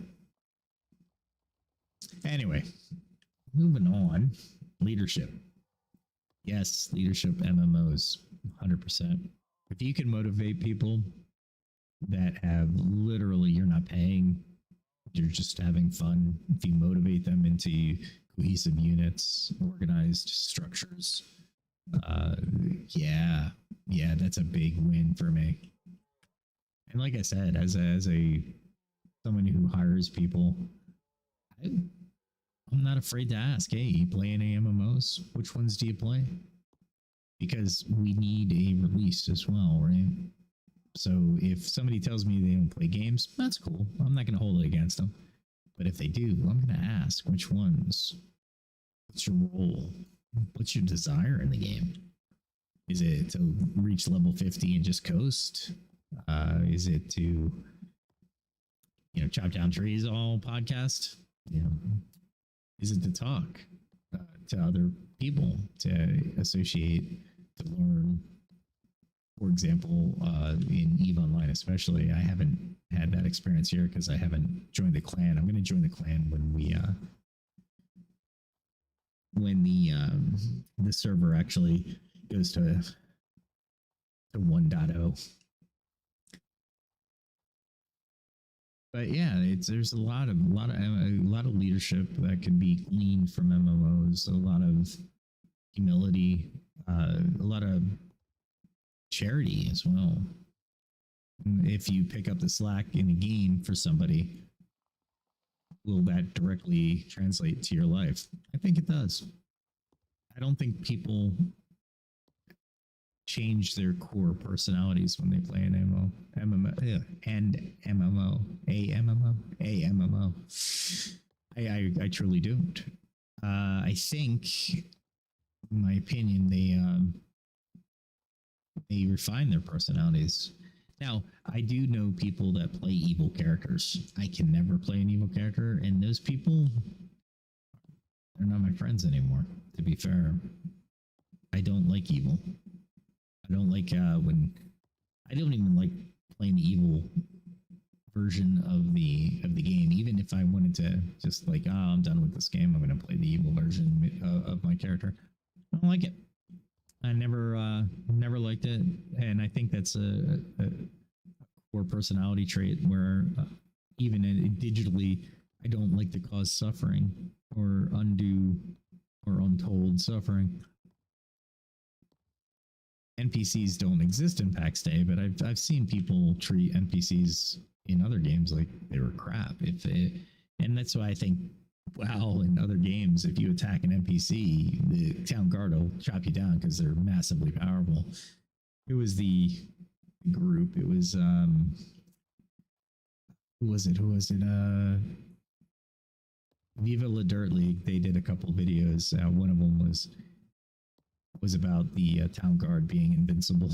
Anyway, moving on. Leadership. Yes, leadership MMOs, 100%. If you can motivate people that have literally, you're not paying, you're just having fun. If you motivate them into cohesive units, organized structures, yeah, that's a big win for me. And like I said, as a someone who hires people, I'm not afraid to ask, hey, you play any MMOs? Which ones do you play? Because we need a release as well, right? So if somebody tells me they don't play games, that's cool. I'm not going to hold it against them. But if they do, I'm going to ask, which ones? What's your role? What's your desire in the game? Is it to reach level 50 and just coast? Is it to, chop down trees all podcast? Is it to talk to other people, to associate, to learn? For example, in EVE Online especially, I haven't had that experience here because I haven't joined the clan. I'm going to join the clan when the server actually goes to 1.0. But yeah, there's a lot of leadership that can be gleaned from MMOs. A lot of humility, a lot of charity as well. If you pick up the slack in a game for somebody, will that directly translate to your life? I think it does. I don't think people change their core personalities when they play an MMO. I truly don't. I think, in my opinion, they refine their personalities. Now, I do know people that play evil characters. I can never play an evil character, and those people, they're not my friends anymore. To be fair, I don't like evil. I don't like when I don't even like playing the evil version of the game. Even if I wanted to just like, oh, I'm done with this game, I'm going to play the evil version of my character. I don't like it. I never liked it, and I think that's a core personality trait where even digitally, I don't like to cause suffering or undue or untold suffering. NPCs don't exist in PAX Day, but I've seen people treat NPCs in other games like they were crap. And that's why I think, wow, in other games, if you attack an NPC, the town guard will chop you down because they're massively powerful. It was the group. It was who was it? Viva La Dirt League. They did a couple videos. One of them was about the town guard being invincible.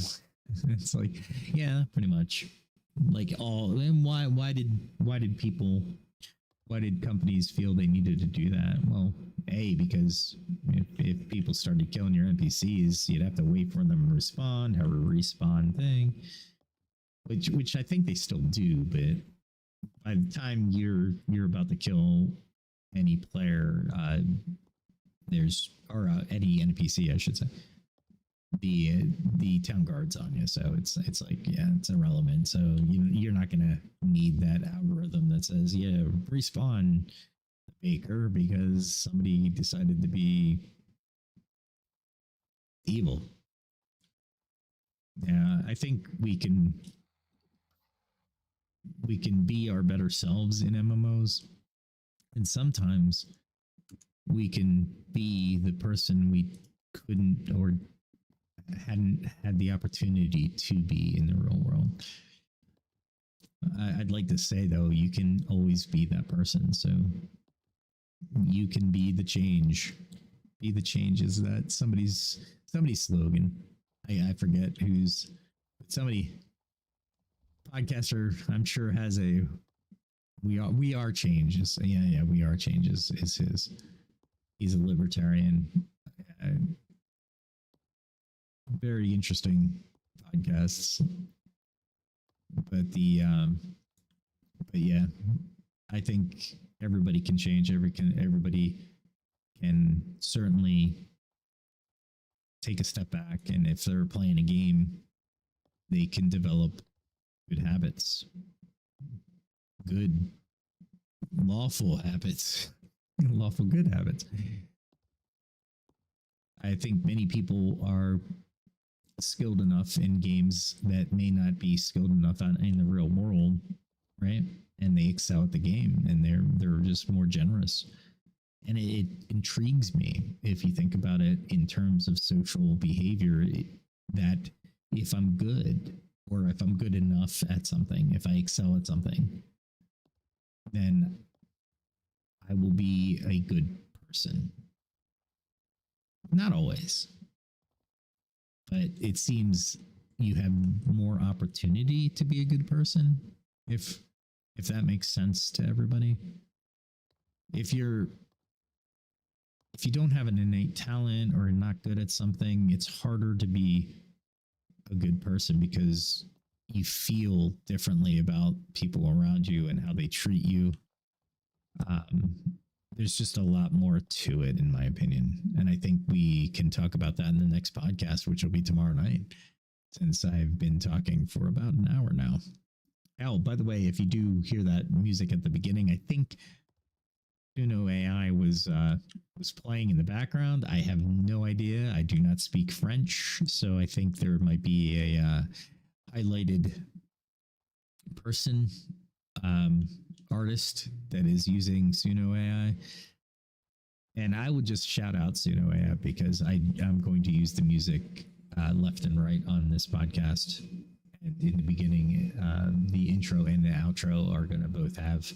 It's like, yeah, pretty much. Like all, and why did companies feel they needed to do that? Well, because if people started killing your NPCs, you'd have to wait for them to respawn, have a respawn thing, which I think they still do. But by the time you're about to kill any player, any NPC, I should say, the town guard's on you, so it's like, yeah, it's irrelevant. So you're not gonna need that algorithm that says, yeah, respawn the baker because somebody decided to be evil. Yeah, I think we can be our better selves in MMOs, and sometimes we can be the person we couldn't or hadn't had the opportunity to be in the real world. I'd like to say, though, you can always be that person. So you can be the change. Be the change is that somebody's slogan. I forget who's, but somebody podcaster I'm sure has a we are changes. Yeah, we are changes is his. He's a libertarian. Very interesting podcasts, but yeah, I think everybody can change. Everybody can certainly take a step back, and if they're playing a game, they can develop good habits, good lawful habits, lawful good habits. I think many people are skilled enough in games that may not be skilled enough in the real world, right? And they excel at the game, and they're just more generous. And it intrigues me if you think about it in terms of social behavior, that if I'm good, or if I'm good enough at something, if I excel at something, then I will be a good person. Not always, but it seems you have more opportunity to be a good person, if that makes sense to everybody. If you don't have an innate talent or are not good at something, it's harder to be a good person because you feel differently about people around you and how they treat you. There's just a lot more to it, in my opinion. And I think we can talk about that in the next podcast, which will be tomorrow night, since I've been talking for about an hour now. Oh, by the way, if you do hear that music at the beginning, I think Suno AI was playing in the background. I have no idea. I do not speak French, so I think there might be a highlighted person, artist that is using Suno AI. And I would just shout out Suno AI because I'm going to use the music left and right on this podcast. And in the beginning, the intro and the outro are going to both have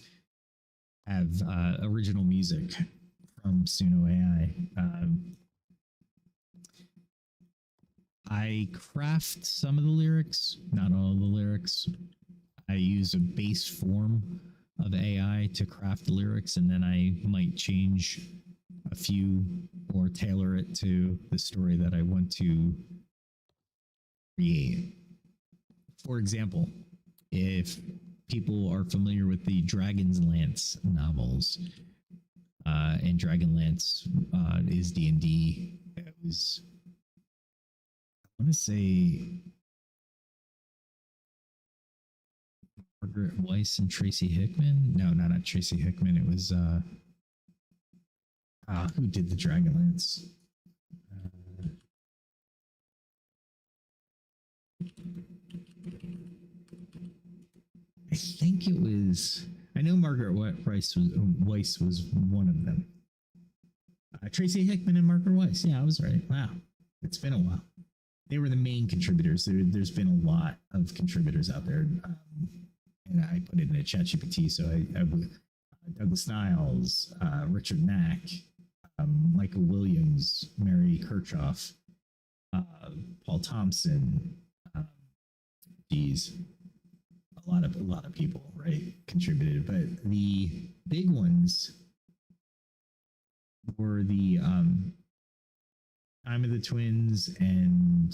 have original music from Suno AI. I craft some of the lyrics, not all of the lyrics. I use a base form of AI to craft the lyrics, and then I might change a few or tailor it to the story that I want to create. For example, if people are familiar with the Dragonlance novels, and Dragonlance is D&D. It was, I want to say, Margaret Weiss and Tracy Hickman. No, not Tracy Hickman. It was who did the Dragonlance? I think it was. I know Margaret Weiss was one of them. Tracy Hickman and Margaret Weiss. Yeah, I was right. Wow, it's been a while. They were the main contributors. There's been a lot of contributors out there, and I put it in a ChatGPT. So I Douglas Niles, Richard Mack, Michael Williams, Mary Kirchhoff, Paul Thompson. Geez, a lot of people, right, contributed. But the big ones were the Time of the Twins, and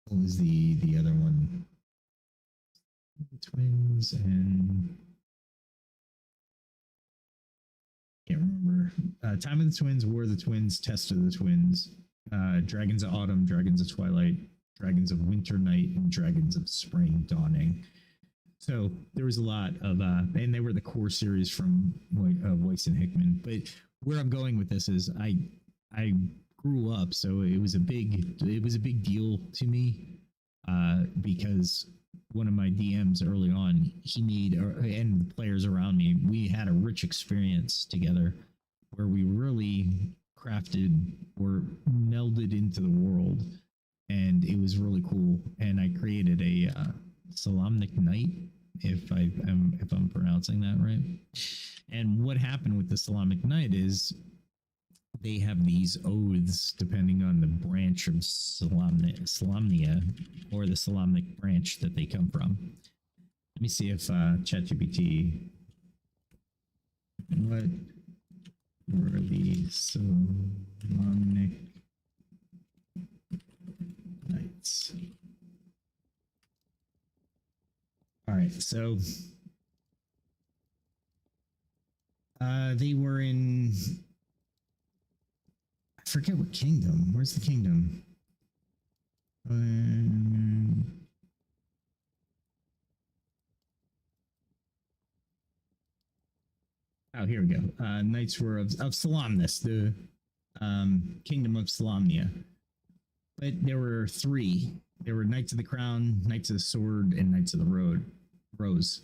what was the other one? The Twins and can't remember. Time of the Twins, War of the Twins, Test of the Twins, Dragons of Autumn, Dragons of Twilight, Dragons of Winter Night, and Dragons of Spring Dawning. So there was a lot of, and they were the core series from Weiss and Hickman. But where I'm going with this is I grew up, so it was a big deal to me, because one of my DMs early on, he made, and the players around me, we had a rich experience together where we really crafted or melded into the world, and it was really cool. And I created a Solamnic Night, if I'm pronouncing that right. And what happened with the Solamnic Night is they have these oaths depending on the branch of Solamnia or the Solamnic branch that they come from. Let me see if ChatGPT, what were the Solamnic Nights? All right, so they were in, I forget what kingdom. Where's the kingdom? Oh, here we go. Knights were of Solamnus, the kingdom of Solamnia. But there were three. There were Knights of the Crown, Knights of the Sword, and Knights of the Rose.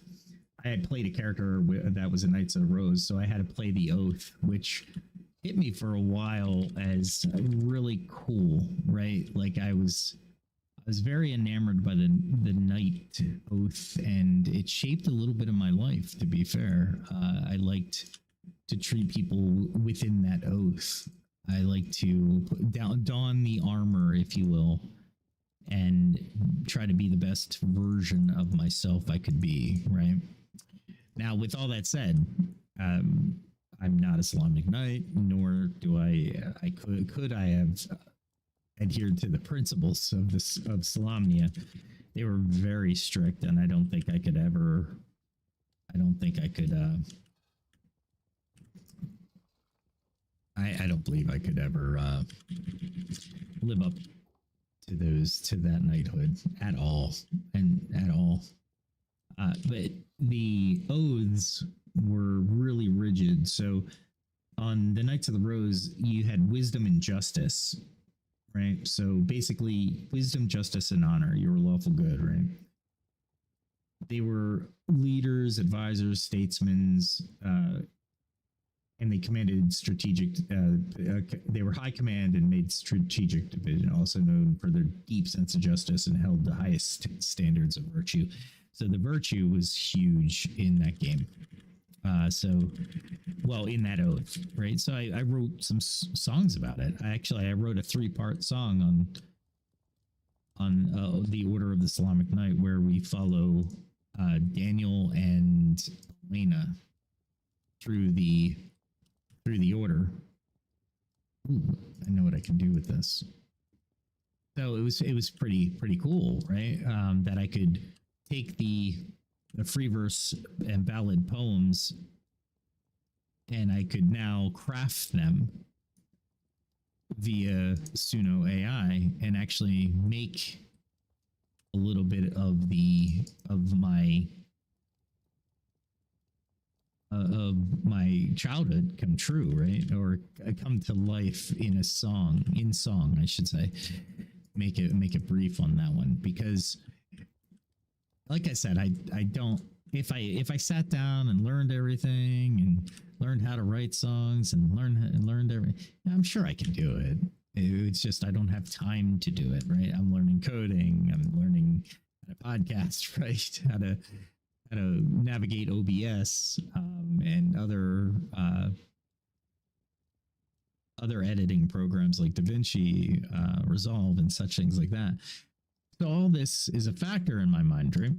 I had played a character that was a Knights of the Rose, so I had to play the Oath, which hit me for a while as really cool, right? Like I was very enamored by the Knight Oath, and it shaped a little bit of my life, to be fair. I liked to treat people within that oath. I like to don the armor, if you will, and try to be the best version of myself I could be, right? Now, with all that said, I'm not a Solamnic Knight, nor do I could I have adhered to the principles of Solamnia. They were very strict, and I don't think I could I don't believe I could ever live up to that knighthood at all. But the oaths were really rigid. So on the Knights of the Rose, you had wisdom and justice, right? So basically, wisdom, justice, and honor. You were lawful good, right? They were leaders, advisors, statesmen, and they commanded strategic. They were high command and made strategic division, also known for their deep sense of justice, and held the highest standards of virtue. So the virtue was huge in that game. In that ode, right? So I wrote some songs about it. I wrote a 3-part song on the Order of the Islamic Night, where we follow Daniel and Elena through the order. Ooh, I know what I can do with this. So it was pretty cool, right? That I could take the free verse and ballad poems, and I could now craft them via Suno AI and actually make a little bit of my childhood come true, right? Or come to life in song, I should say. Make it brief on that one, because like I said, I don't, if I sat down and learned everything and learned how to write songs and learned everything, I'm sure I can do it. It's just I don't have time to do it, right? I'm learning coding, I'm learning how to podcast, right? How to navigate OBS and other editing programs like DaVinci, Resolve, and such things like that. So all this is a factor in my mind, right?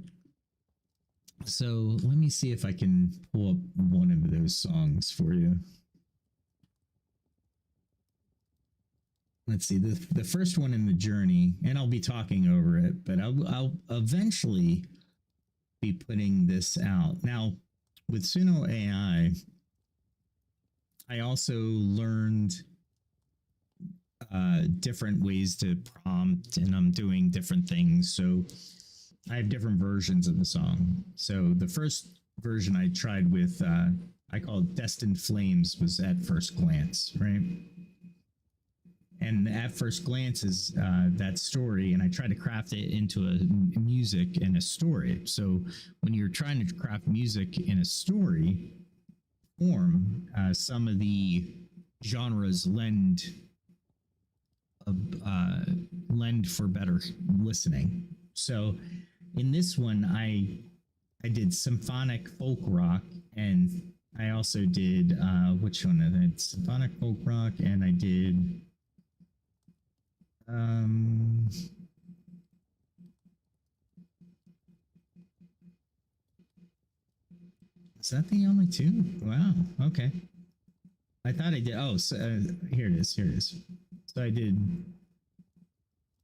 So let me see if I can pull up one of those songs for you. Let's see, the first one in the journey, and I'll be talking over it, but I'll eventually be putting this out. Now, with Suno AI, I also learned different ways to prompt, and I'm doing different things. So I have different versions of the song. So the first version I tried with, I call it Destined Flames, was At First Glance, right? And At First Glance is that story, and I try to craft it into a music and a story. So when you're trying to craft music in a story form, some of the genres lend for better listening. So in this one, I did symphonic folk rock, and I also did which one? I did symphonic folk rock, and I did is that the only two? Wow. Okay. I thought I did. Oh, so, here it is. Here it is. So I did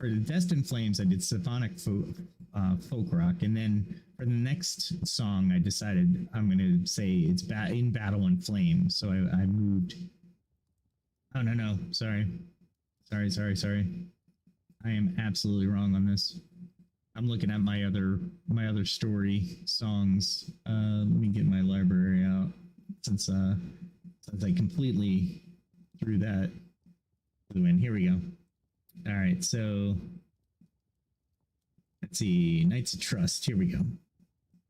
for the Destined Flames. I did symphonic folk rock, and then for the next song, I decided I'm going to say it's in Battle and Flame. So I moved. Oh no! Sorry. I am absolutely wrong on this. I'm looking at my other story songs. Let me get my library out since I completely threw that to the wind. Here we go. All right, so let's see. Knights of Trust. Here we go.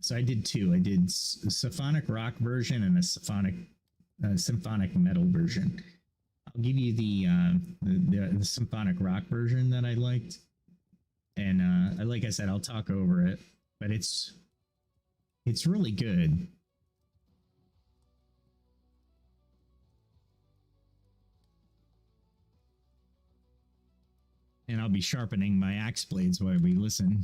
So I did two. I did a symphonic rock version and a symphonic metal version. I'll give you the symphonic rock version that I liked, and like I said, I'll talk over it, but it's really good. And I'll be sharpening my axe blades while we listen.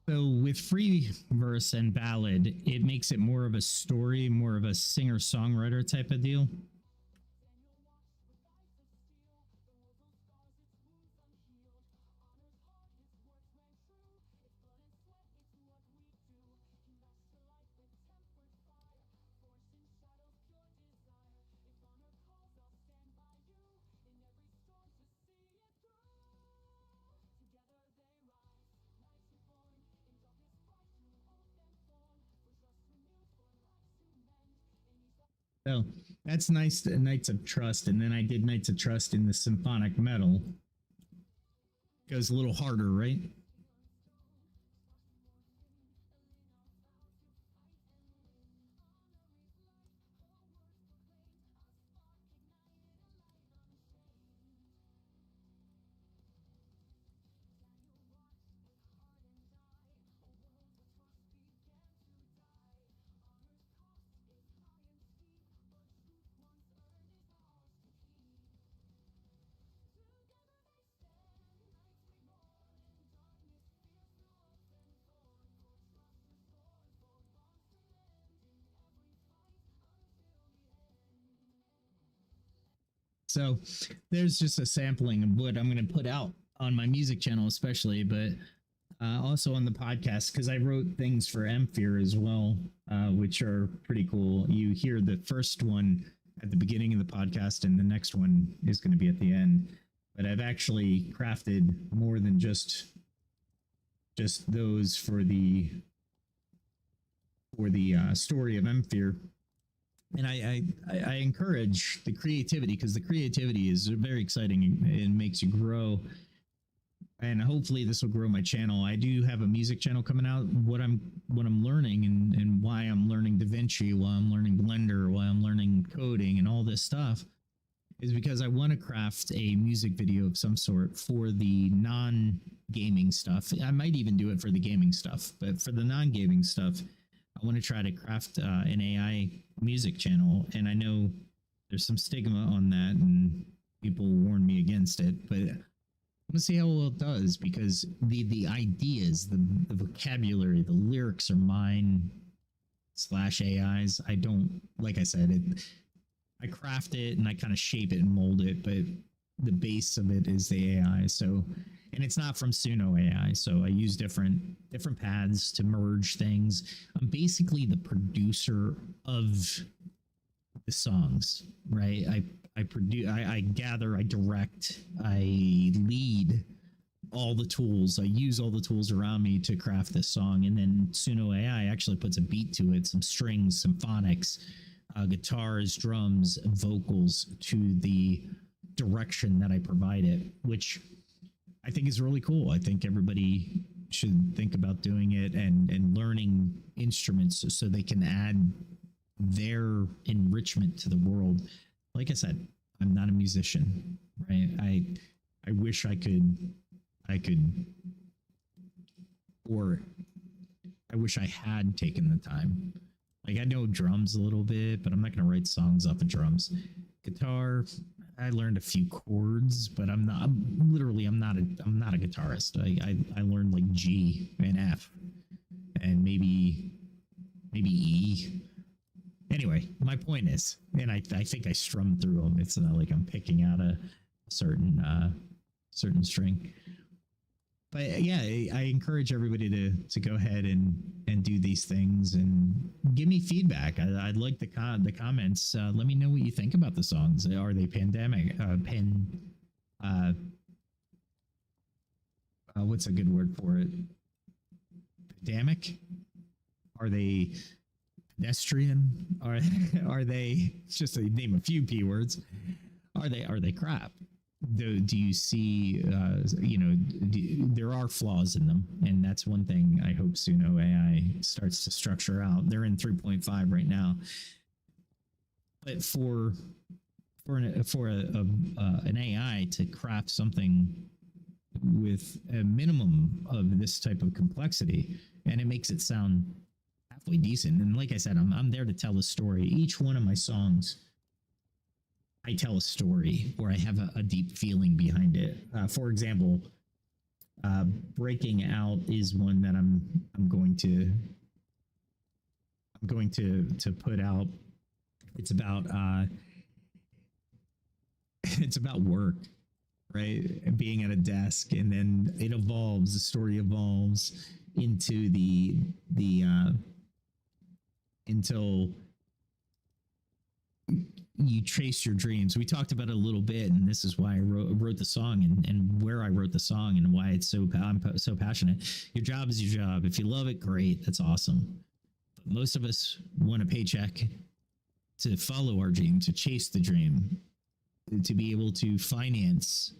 So with free verse and ballad, it makes it more of a story, more of a singer-songwriter type of deal. So that's nice. Knights of Trust, and then I did Knights of Trust in the symphonic metal. Goes a little harder, right? So there's just a sampling of what I'm going to put out on my music channel, especially, but also on the podcast, because I wrote things for Emphr as well, which are pretty cool. You hear the first one at the beginning of the podcast, and the next one is going to be at the end. But I've actually crafted more than just those for the story of Emphr. And I encourage the creativity, because the creativity is very exciting and makes you grow. And hopefully this will grow my channel. I do have a music channel coming out. What I'm learning and why I'm learning DaVinci, why I'm learning Blender, why I'm learning coding and all this stuff is because I want to craft a music video of some sort for the non-gaming stuff. I might even do it for the gaming stuff, but for the non-gaming stuff, I want to try to craft an AI music channel. And I know there's some stigma on that and people warn me against it, but I'm gonna see how well it does, because the ideas, the vocabulary, the lyrics are mine / AI's. I don't, like I said, I craft it and I kind of shape it and mold it, but the base of it is the AI. So, and it's not from Suno AI. So I use different paths to merge things. I'm basically the producer of the songs, right? I produce, I gather, I direct, I lead all the tools. I use all the tools around me to craft this song. And then Suno AI actually puts a beat to it, some strings, some phonics, guitars, drums, vocals to the direction that I provide it, which I think is really cool. I think everybody should think about doing it and learning instruments so they can add their enrichment to the world. Like I said, I'm not a musician, right? I wish I could, or I wish I had taken the time. Like, I know drums a little bit, but I'm not going to write songs off of drums. Guitar, I learned a few chords, but I'm not a guitarist. I learned like G and F and maybe E. Anyway, my point is, and I think I strummed through them. It's not like I'm picking out a certain string. But yeah, I encourage everybody to go ahead and do these things and give me feedback. I'd like the comments. Let me know what you think about the songs. Are they what's a good word for it? Pandemic? Are they pedestrian? Are they, just to name a few P words? Are they crap? Do you see, there are flaws in them, and that's one thing I hope Suno AI starts to structure out. They're in 3.5 right now, but for an AI to craft something with a minimum of this type of complexity, and it makes it sound halfway decent. And like I said, I'm there to tell a story. Each one of my songs, I tell a story, or I have a deep feeling behind it. For example, Breaking Out is one that I'm going to put out. It's about work, right? Being at a desk, and then it evolves. The story evolves into until you chase your dreams. We talked about it a little bit, and this is why I wrote the song and where I wrote the song and why I'm so passionate. Your job is your job. If you love it, great. That's awesome. But most of us want a paycheck, to follow our dream, to chase the dream, to be able to finance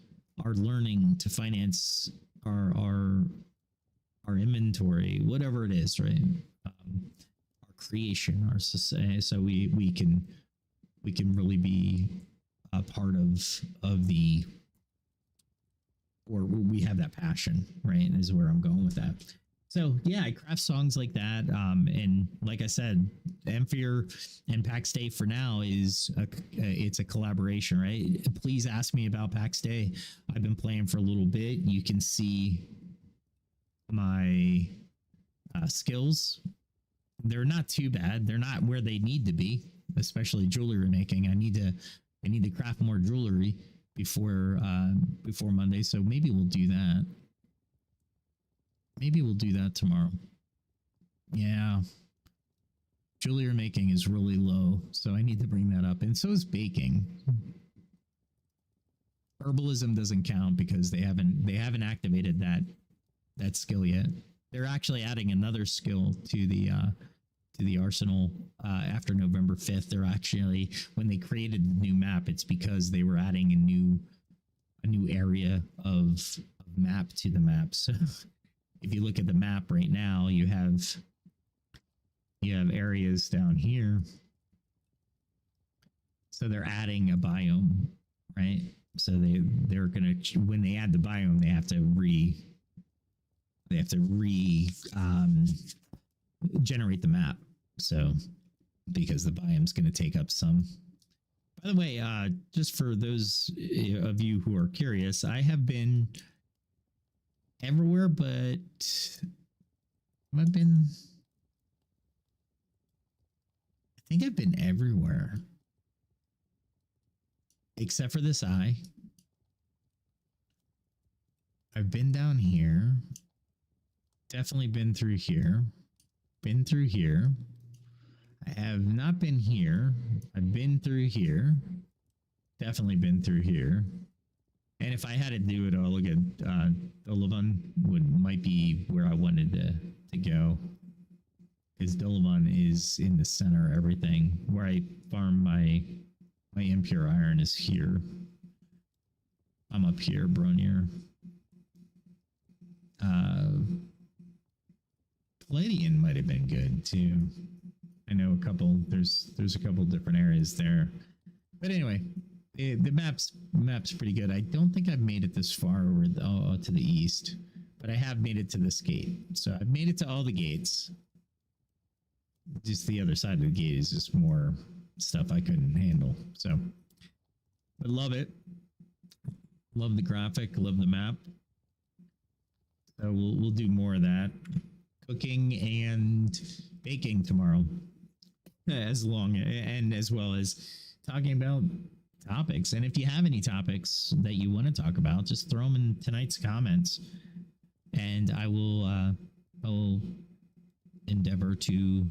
our learning, to finance our inventory, whatever it is, right? Our creation, our society, so we can really be a part of the, or we have that passion, right? Is where I'm going with that. So yeah, I craft songs like that, and like I said, Emphr and PAX Day for now is it's a collaboration, right? Please ask me about PAX Day. I've been playing for a little bit. You can see my skills. They're not too bad. They're not where they need to be, especially jewelry making. I need to craft more jewelry before Monday. So maybe we'll do that. Maybe we'll do that tomorrow. Yeah. Jewelry making is really low, so I need to bring that up. And so is baking. Herbalism doesn't count because they haven't activated that skill yet. They're actually adding another skill to the arsenal after November 5th. They're actually, when they created the new map, it's because they were adding a new area of map to the map. So if you look at the map right now, you have areas down here. So they're adding a biome, right? So they're gonna, when they add the biome, they have to generate the map. So because the biome's going to take up some. By the way, just for those of you who are curious, I have been everywhere, but I think I've been everywhere except for this eye. I've been down here. Definitely been through here. Been through here. I have not been here. I've been through here. Definitely been through here. And if I had to do it all, look at Dolavan might be where I wanted to go. Because Dolavan is in the center of everything. Where I farm my impure iron is here. I'm up here, Bronier. Palladian might have been good too. I know a couple. There's a couple different areas there, but anyway, the map's pretty good. I don't think I've made it this far over to the east, but I have made it to this gate. So I've made it to all the gates. Just the other side of the gate is just more stuff I couldn't handle. So, but love it. Love the graphic. Love the map. So we'll do more of that. Cooking and baking tomorrow, as well as talking about topics. And if you have any topics that you want to talk about, just throw them in tonight's comments, and I will endeavor to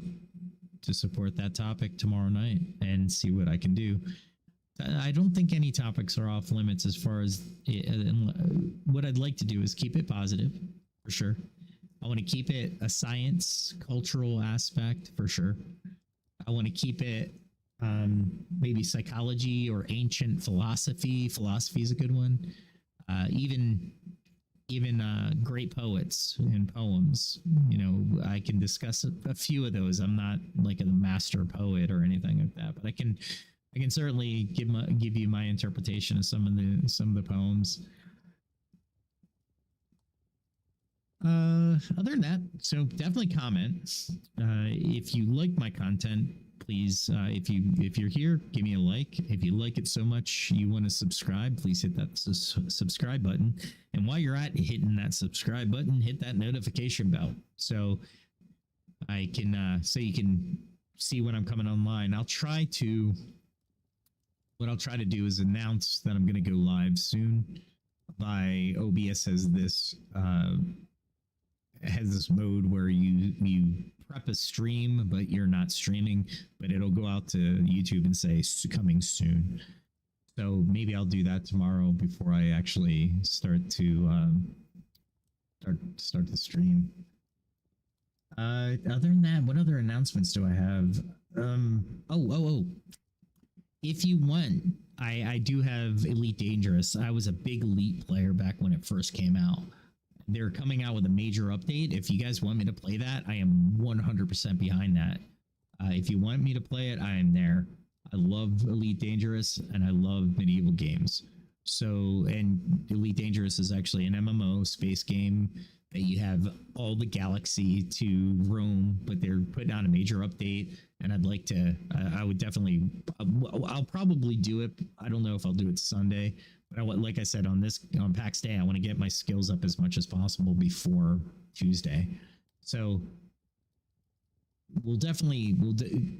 support that topic tomorrow night and see what I can do. I don't think any topics are off limits as far as what I'd like to do is keep it positive for sure. I want to keep it a science, cultural aspect for sure. I want to keep it maybe psychology or ancient philosophy. Philosophy is a good one. Even great poets and poems. You know, I can discuss a few of those. I'm not like a master poet or anything like that, but I can certainly give you my interpretation of some of the poems. Other than that, so definitely comment. If you like my content, please, if you're here, give me a like. If you like it so much you want to subscribe, please hit that subscribe button. And while you're at hitting that subscribe button, hit that notification bell so I can so you can see when I'm coming online. What I'll try to do is announce that I'm going to go live soon. OBS has this mode where you prep a stream, but you're not streaming, but it'll go out to YouTube and say coming soon. So maybe I'll do that tomorrow before I actually start to start the stream. Other than that, what other announcements do I have? Oh. If you want, I do have Elite Dangerous. I was a big Elite player back when it first came out. They're coming out with a major update. If you guys want me to play that, I am 100% behind that. If you want me to play it, I am there. I love Elite Dangerous and I love medieval games. So, and Elite Dangerous is actually an MMO space game that you have all the galaxy to roam, but they're putting out a major update. And I'd like to, I would definitely, I'll probably do it. I don't know if I'll do it Sunday, but like I said, on PAX Day, I want to get my skills up as much as possible before Tuesday. So we'll definitely,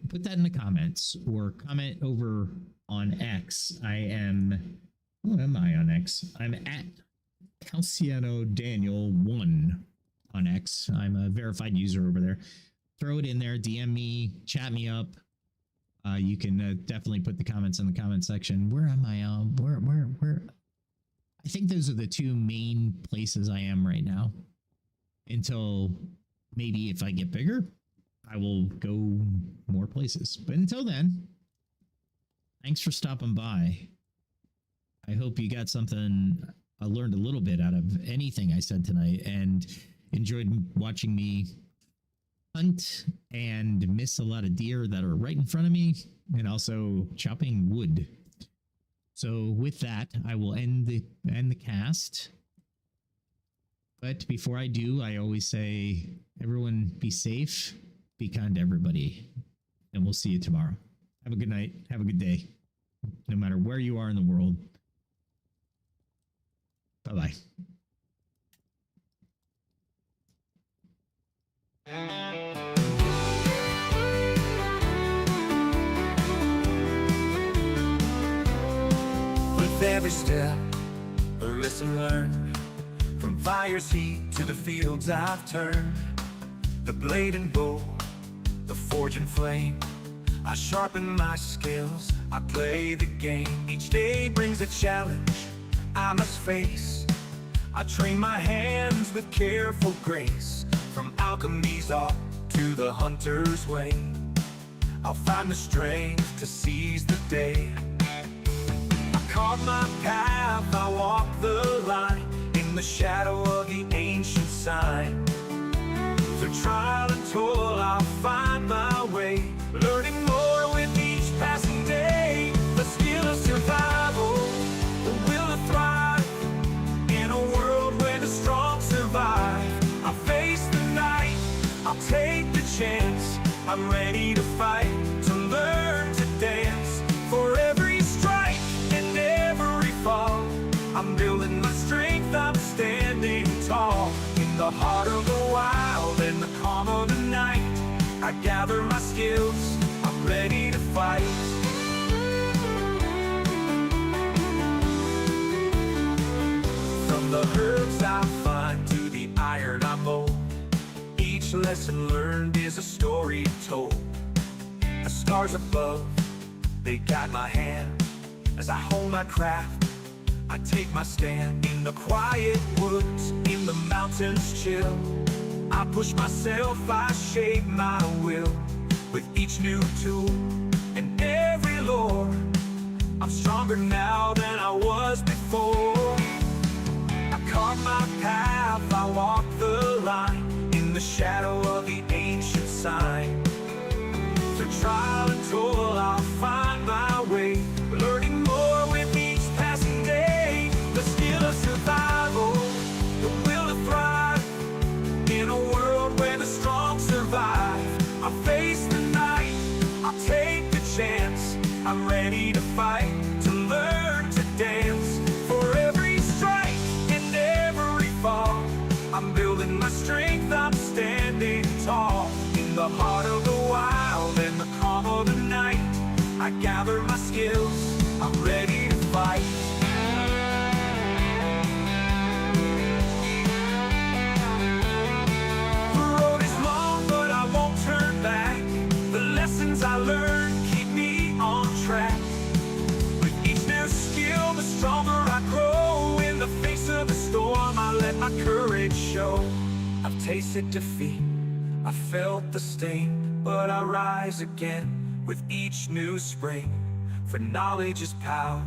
put that in the comments or comment over on X. What am I on X? I'm at Calciano Daniel 1 on X. I'm a verified user over there. Throw it in there, DM me, chat me up. You can definitely put the comments in the comment section. Where am I? Where? I think those are the two main places I am right now. Until maybe if I get bigger, I will go more places. But until then, thanks for stopping by. I hope you got something. I learned a little bit out of anything I said tonight and enjoyed watching me hunt and miss a lot of deer that are right in front of me and also chopping wood. So with that, I will end the cast. But before I do, I always say, everyone be safe, be kind to everybody, and we'll see you tomorrow. Have a good night. Have a good day. No matter where you are in the world. Bye-bye. With every step, a lesson learned. From fire's heat to the fields I've turned. The blade and bow, the forge and flame. I sharpen my skills, I play the game. Each day brings a challenge I must face. I train my hands with careful grace. From alchemy's art to the hunter's way, I'll find the strength to seize the day. I carve my path, I walk the line in the shadow of the ancient sign. Through trial and toil, I'll find my way, learning more with each passing day. The skill of survival, the will to thrive in a world where the strong survive. I face the night, I'll take the chance. I'm ready to fight, to learn to dance. For every strike and every fall, I'm building my strength, I'm standing tall. In the heart of the wild and the calm of the night, I gather my skills, I'm ready to fight. From the herbs I find to the iron I mold, each lesson learned is a story told. The stars above, they guide my hand. As I hone my craft, I take my stand. In the quiet woods, in the mountains chill, I push myself, I shape my will. With each new tool and every lore, I'm stronger now than I was before. I carve my path, I walk the line in the shadow of the ancient sign. Through trial and toil, I'll find my way, learning more with each passing day. The skill of survival, the will to thrive in a world where the strong survive. I face the night, I'll take the chance. I'm ready to fight, to learn to dance. For every strike and every fall, I'm building my strength, I'm standing tall. In the heart of the wild and the calm of the night, I gather my skills, I'm ready to fight. The road is long, but I won't turn back. The lessons I learned keep me on track. With each new skill, the stronger I grow. In the face of the storm, I let my courage show. I've tasted defeat, I felt the sting, but I rise again. with each new spring. For knowledge is power,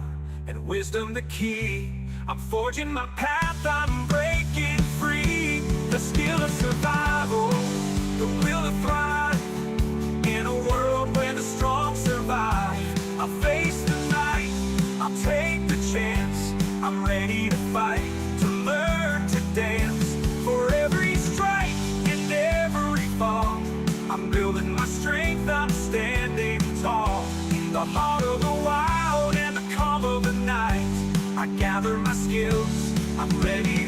and wisdom the key. I'm forging my path, I'm breaking free. The skill of survival, the will to thrive. In a world where the strong survive, I'll face the night, I'll take the chance. I'm ready to fight, to learn to dance. For every strike and every fall, I'm building my strength, I'm standing tall. In the heart of the wild and the calm of the night, I gather my skills, I'm ready